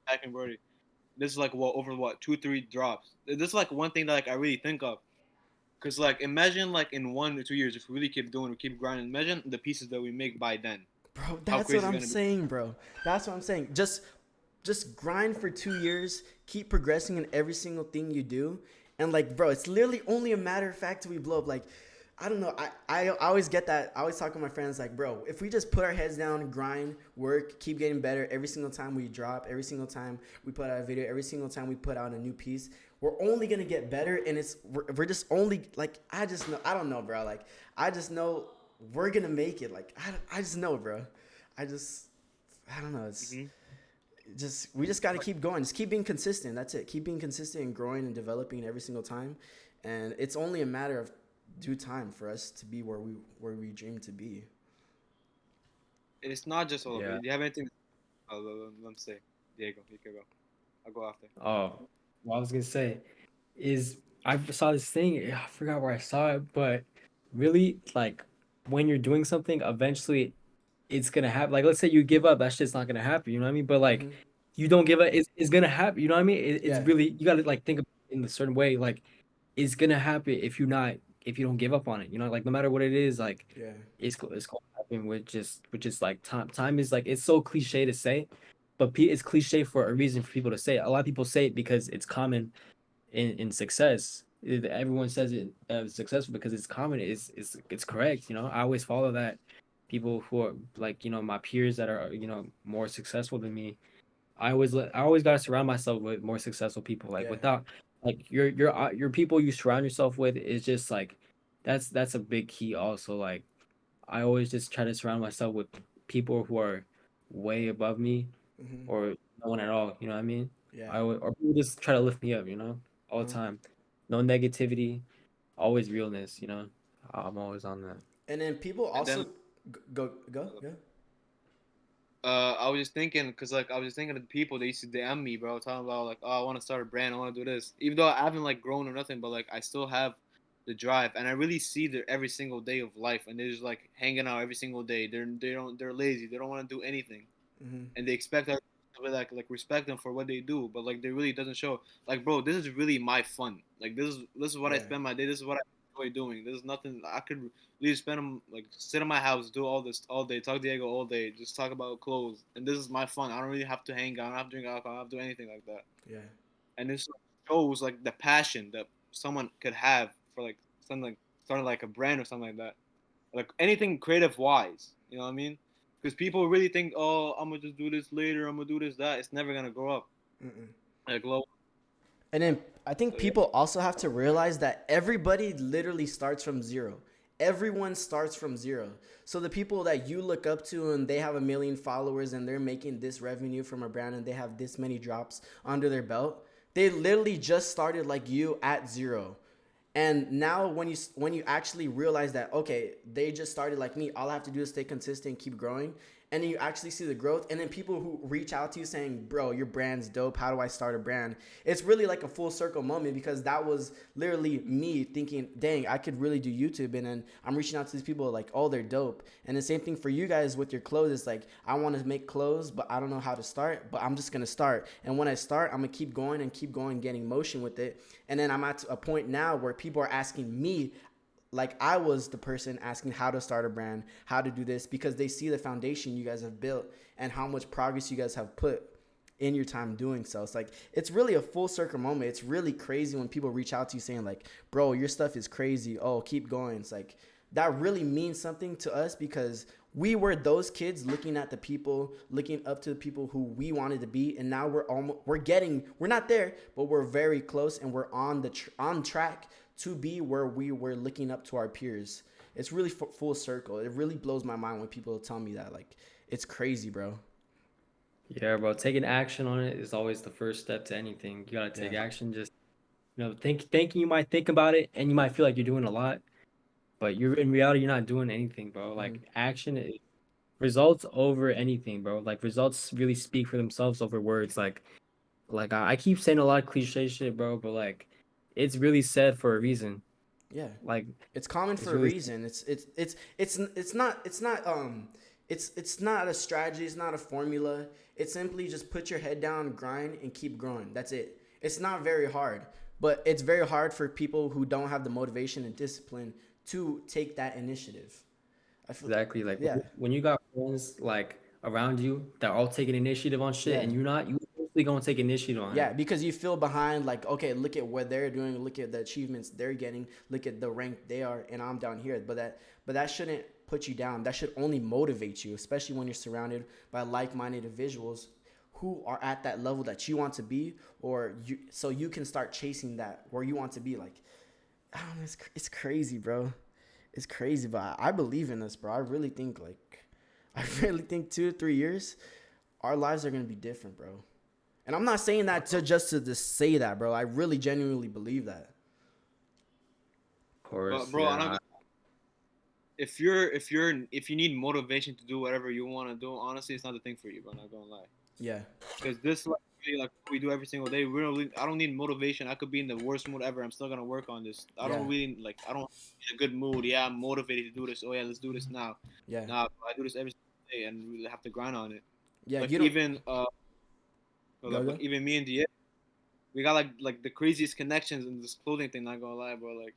back embroidery. This is like what over what 2 3 drops. This is like one thing that like I really think of. Cause like imagine like in 1 or 2 years if we really keep doing, we keep grinding. Imagine the pieces that we make by then. Bro, How that's what crazy it's I'm gonna be. saying, bro. That's what I'm saying. Just grind for 2 years, keep progressing in every single thing you do, and like, bro, it's literally only a matter of fact till we blow up. Like, I don't know. I always get that. I always talk to my friends like, bro, if we just put our heads down, grind, work, keep getting better every single time we drop, every single time we put out a video, every single time we put out a new piece, we're only gonna get better. And we're just only like, I just know. I don't know, bro. Like, I just know we're gonna make it. Like, I just know, bro. I don't know. It's just we just got to keep going. Just keep being consistent. That's it. Keep being consistent and growing and developing every single time. And it's only a matter of due time for us to be where we dream to be. It's not just all of Yeah. it. Do you have anything? Let me say, Diego, you can go. I'll go after. Oh, what I was gonna say is I saw this thing. I forgot where I saw it, but really, like when you're doing something, eventually it's gonna happen. Like, let's say you give up, that shit's not gonna happen. You know what I mean? But like, you don't give up, it's gonna happen. You know what I mean? It's Yeah. really you gotta like think of it in a certain way. Like, it's gonna happen if you don't give up on it. You know, like no matter what it is, like Yeah. it's gonna happen with just like time. Time is like it's so cliche to say, but it's cliche for a reason for people to say it. A lot of people say it because it's common in success. Everyone says it successful because it's common. It's correct. You know, I always follow that. People who are like my peers that are more successful than me. I always gotta surround myself with more successful people. Like Yeah. without like your people you surround yourself with is just like that's a big key. Also, like I always just try to surround myself with people who are way above me or no one at all. You know what I mean? Yeah. Or people just try to lift me up. All the Uh-huh. time. No negativity, always realness. I'm always on that. And then people And then also go. Yeah. I was just thinking, cause like I was just thinking of the people that used to DM me, bro, talking about like, oh, I want to start a brand, I want to do this. Even though I haven't like grown or nothing, but like I still have the drive, and I really see their every single day of life, and they're just like hanging out every single day. They're lazy, they don't want to do anything, and they expect us to be like respect them for what they do, but like they really doesn't show. Like, bro, this is really my fun. Like this is what I Yeah. spend my day. This is what I enjoy doing. This is nothing I could really spend them like sit in my house, do all this all day, talk to Diego all day, just talk about clothes, and this is my fun. I don't really have to hang out. I don't have to drink alcohol. I don't have to do anything like that. Yeah. And this shows like the passion that someone could have for like something like starting like a brand or something like that, like anything creative wise. You know what I mean? Because people really think, oh, I'm gonna just do this later. I'm gonna do this that. It's never gonna grow up. Like glow. And then I think So yeah. people also have to realize that everybody literally starts from zero. Everyone starts from zero. So the people that you look up to and they have a million followers and they're making this revenue from a brand and they have this many drops under their belt, they literally just started like you at zero. And now when you actually realize that, okay, they just started like me, all I have to do is stay consistent, keep growing, and then you actually see the growth. And then people who reach out to you saying, bro, your brand's dope, how do I start a brand? It's really like a full circle moment, because that was literally me thinking, dang, I could really do YouTube. And then I'm reaching out to these people like, oh, they're dope. And the same thing for you guys with your clothes. It's like, I want to make clothes, but I don't know how to start, but I'm just going to start. And when I start, I'm going to keep going, getting motion with it. And then I'm at a point now where people are asking me, like I was the person asking how to start a brand, how to do this, because they see the foundation you guys have built and how much progress you guys have put in your time doing so. It's like, it's really a full circle moment. It's really crazy when people reach out to you saying like, bro, your stuff is crazy. Oh, keep going. It's like, that really means something to us, because we were those kids looking at the people, looking up to the people who we wanted to be, and now we're not there, but we're very close, and we're on track to be where we were looking up to our peers. It's really full circle. It really blows my mind when people tell me that. Like, it's crazy, bro. Yeah, bro. Taking action on it is always the first step to anything. You gotta take Yeah. action. Just thinking you might think about it and you might feel like you're doing a lot, but you're in reality you're not doing anything, bro. Mhm. Like action is results over anything, bro. Like results really speak for themselves over words. Like I keep saying a lot of cliche shit, bro, but like it's really said for a reason. Yeah. Like It's common it's for a really reason. It's not a strategy. It's not a formula. It's simply just put your head down, grind, and keep growing. That's it. It's not very hard, but it's very hard for people who don't have the motivation and discipline to take that initiative. I feel, exactly like yeah, when you got friends like around you that are all taking initiative on shit yeah. and you're not, you mostly gonna take initiative on Yeah, it. because you feel behind, like, okay, look at what they're doing, look at the achievements they're getting, look at the rank they are, and I'm down here. But that shouldn't put you down. That should only motivate you, especially when you're surrounded by like-minded individuals who are at that level that you want to be, so you can start chasing that where you want to be. Like, I don't know, it's crazy, bro. It's crazy, but I believe in this, bro. I really think 2 to 3 years, our lives are gonna be different, bro. And I'm not saying that to just say that, bro. I really genuinely believe that. Of But course, bro, I'm not yeah. if you need motivation to do whatever you want to do, honestly, it's not the thing for you, bro. I'm not gonna lie. Yeah. Because this like really like we do every single day. I don't need motivation. I could be in the worst mood ever. I'm still gonna work on this. Yeah. I don't be in a good mood. Yeah, I'm motivated to do this. Oh yeah, let's do this now. Yeah. Nah, I do this every single day and we have to grind on it. Yeah. Like You don't go like go. even me and Dia, we got like the craziest connections in this clothing thing. Not gonna lie, bro. Like,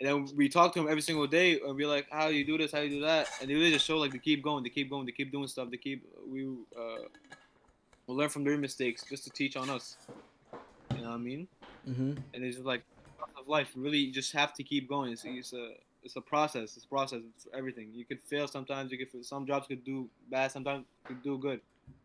and then we talk to him every single day, and we're like, "How do you do this? How do you do that?" And they really just show like they keep going, they keep going, they keep doing stuff. We'll learn from their mistakes just to teach on us. You know what I mean? Mhm. And it's just like of life. Really, you just have to keep going. It's a process. It's a process. It's everything. You could fail sometimes. Some jobs could do bad. Sometimes could do good.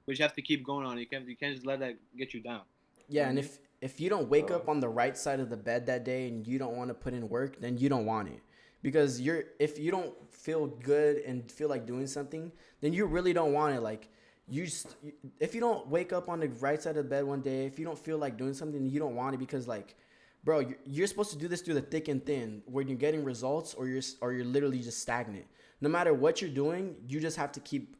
But you have to keep going on. You can't just let that get you down. You know Yeah, what I and mean? if you don't wake Bro. up on the right side of the bed that day and you don't want to put in work, then you don't want it. Because if you don't feel good and feel like doing something, then you really don't want it. Like, if you don't wake up on the right side of the bed one day, if you don't feel like doing something, you don't want it, because like, bro, you're supposed to do this through the thick and thin, when you're getting results, or you're literally just stagnant. No matter what you're doing, you just have to keep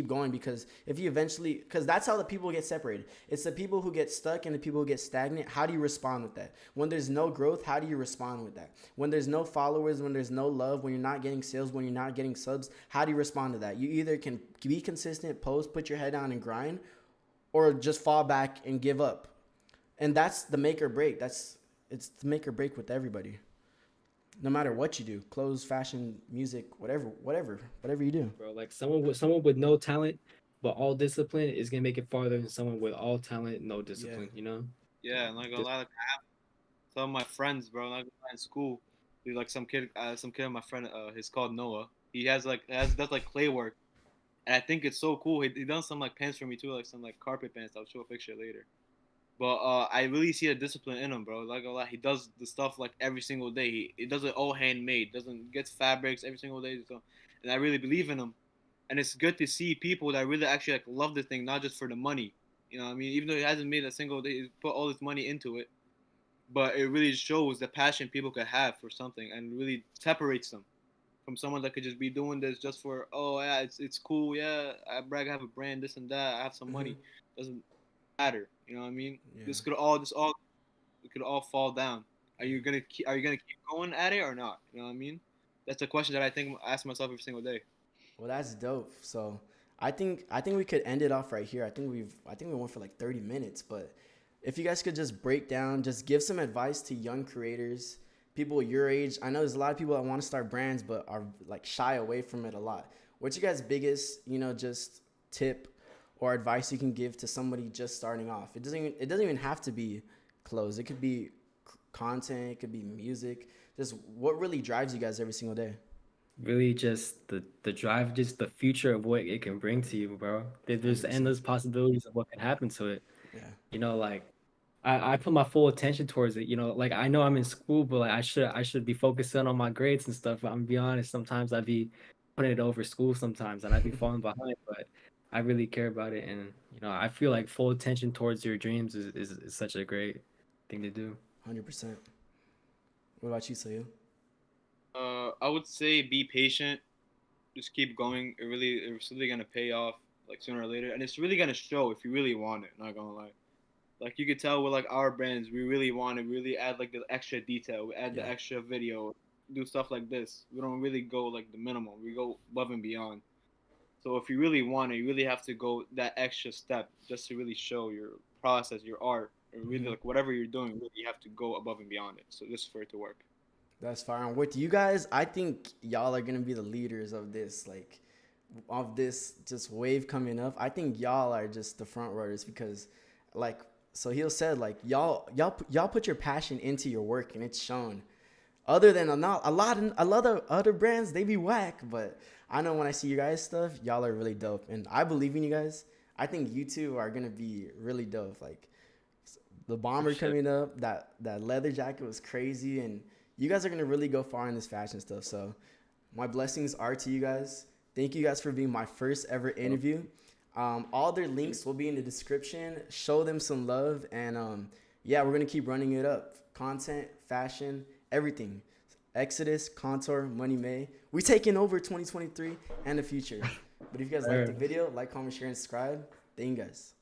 going, because if you eventually, because that's how the people get separated. It's the people who get stuck and the people who get stagnant. How do you respond with that? When there's no growth, how do you respond with that? When there's no followers, when there's no love, when you're not getting sales, when you're not getting subs, how do you respond to that? You either can be consistent, post, put your head down and grind, or just fall back and give up. And that's the make or break. It's the make or break with everybody. No matter what you do, clothes, fashion, music, whatever you do. Bro. Like someone with no talent but all discipline is gonna make it farther than someone with all talent, no Yeah. discipline, you know? Yeah, I'm not gonna Just lie. Like, I have some of my friends, bro. Not gonna lie, in school, dude, like some kid, my friend, he's called Noah. He has like does like clay work, and I think it's so cool. He done some like pants for me too, like some like carpet pants. I'll show a picture later. But I really see a discipline in him, bro. Like a lot, he does the stuff like every single day. He does it all handmade. Doesn't gets fabrics every single day. So, and I really believe in him. And it's good to see people that really actually like love the thing, not just for the money. You know what I mean? Even though he hasn't made a single day, he's put all his money into it, but it really shows the passion people could have for something, and really separates them from someone that could just be doing this just for, oh yeah, it's cool, yeah, I brag, I have a brand, this and that, I have some Hmm. money. Doesn't matter. You know what I mean? Yeah. This all it could all fall down. Are you gonna keep going at it or not? You know what I mean? That's a question that I ask myself every single day. Well, that's dope. So I think we could end it off right here. I think we went for like 30 minutes, but if you guys could just break down, just give some advice to young creators, people your age. I know there's a lot of people that want to start brands but are like shy away from it a lot. What's your guys' biggest, just tip or advice you can give to somebody just starting off? It doesn't even have to be clothes. It could be content, it could be music. Just what really drives you guys every single day? Really, just the drive, just the future of what it can bring to you, bro. There's 100%. endless possibilities of what can happen to it. Yeah. Like I put my full attention towards it. Like I know I'm in school, but like I should be focusing on my grades and stuff. I'm gonna be honest, sometimes I be putting it over school sometimes, and I be falling behind. But I really care about it, and I feel like full attention towards your dreams is such a great thing to do. 100%. What about you, Sayu? I would say be patient. Just keep going. It's really gonna pay off like sooner or later, and it's really gonna show if you really want it. Not gonna lie. Like you could tell with like our brands, we really want to really add like the extra detail. We add the Yeah, extra video, do stuff like this. We don't really go like the minimum. We go above and beyond. So if you really want it, you really have to go that extra step just to really show your process, your art, or really like whatever you're doing. Really, you have to go above and beyond it. So just for it to work. that's fine. With you guys, I think y'all are gonna be the leaders of this, like, of this just wave coming up. I think y'all are just the front runners because, like, Sohail said, like, y'all put your passion into your work and it's shown. Other than a lot of other brands, they be whack, but I know when I see you guys stuff, y'all are really dope, and I believe in you guys. I think you two are gonna be really dope. Like the bomber Appreciate coming up, that leather jacket was crazy, and you guys are gonna really go far in this fashion stuff. So my blessings are to you guys. Thank you guys for being my first ever it. interview. All their links will be in the description. Show them some love, and yeah, we're gonna keep running it up. Content, fashion, everything. Exodus, Contour, Money May. We taking over 2023 and the future. But if you guys like the video, like, comment, share, and subscribe. Thank you guys.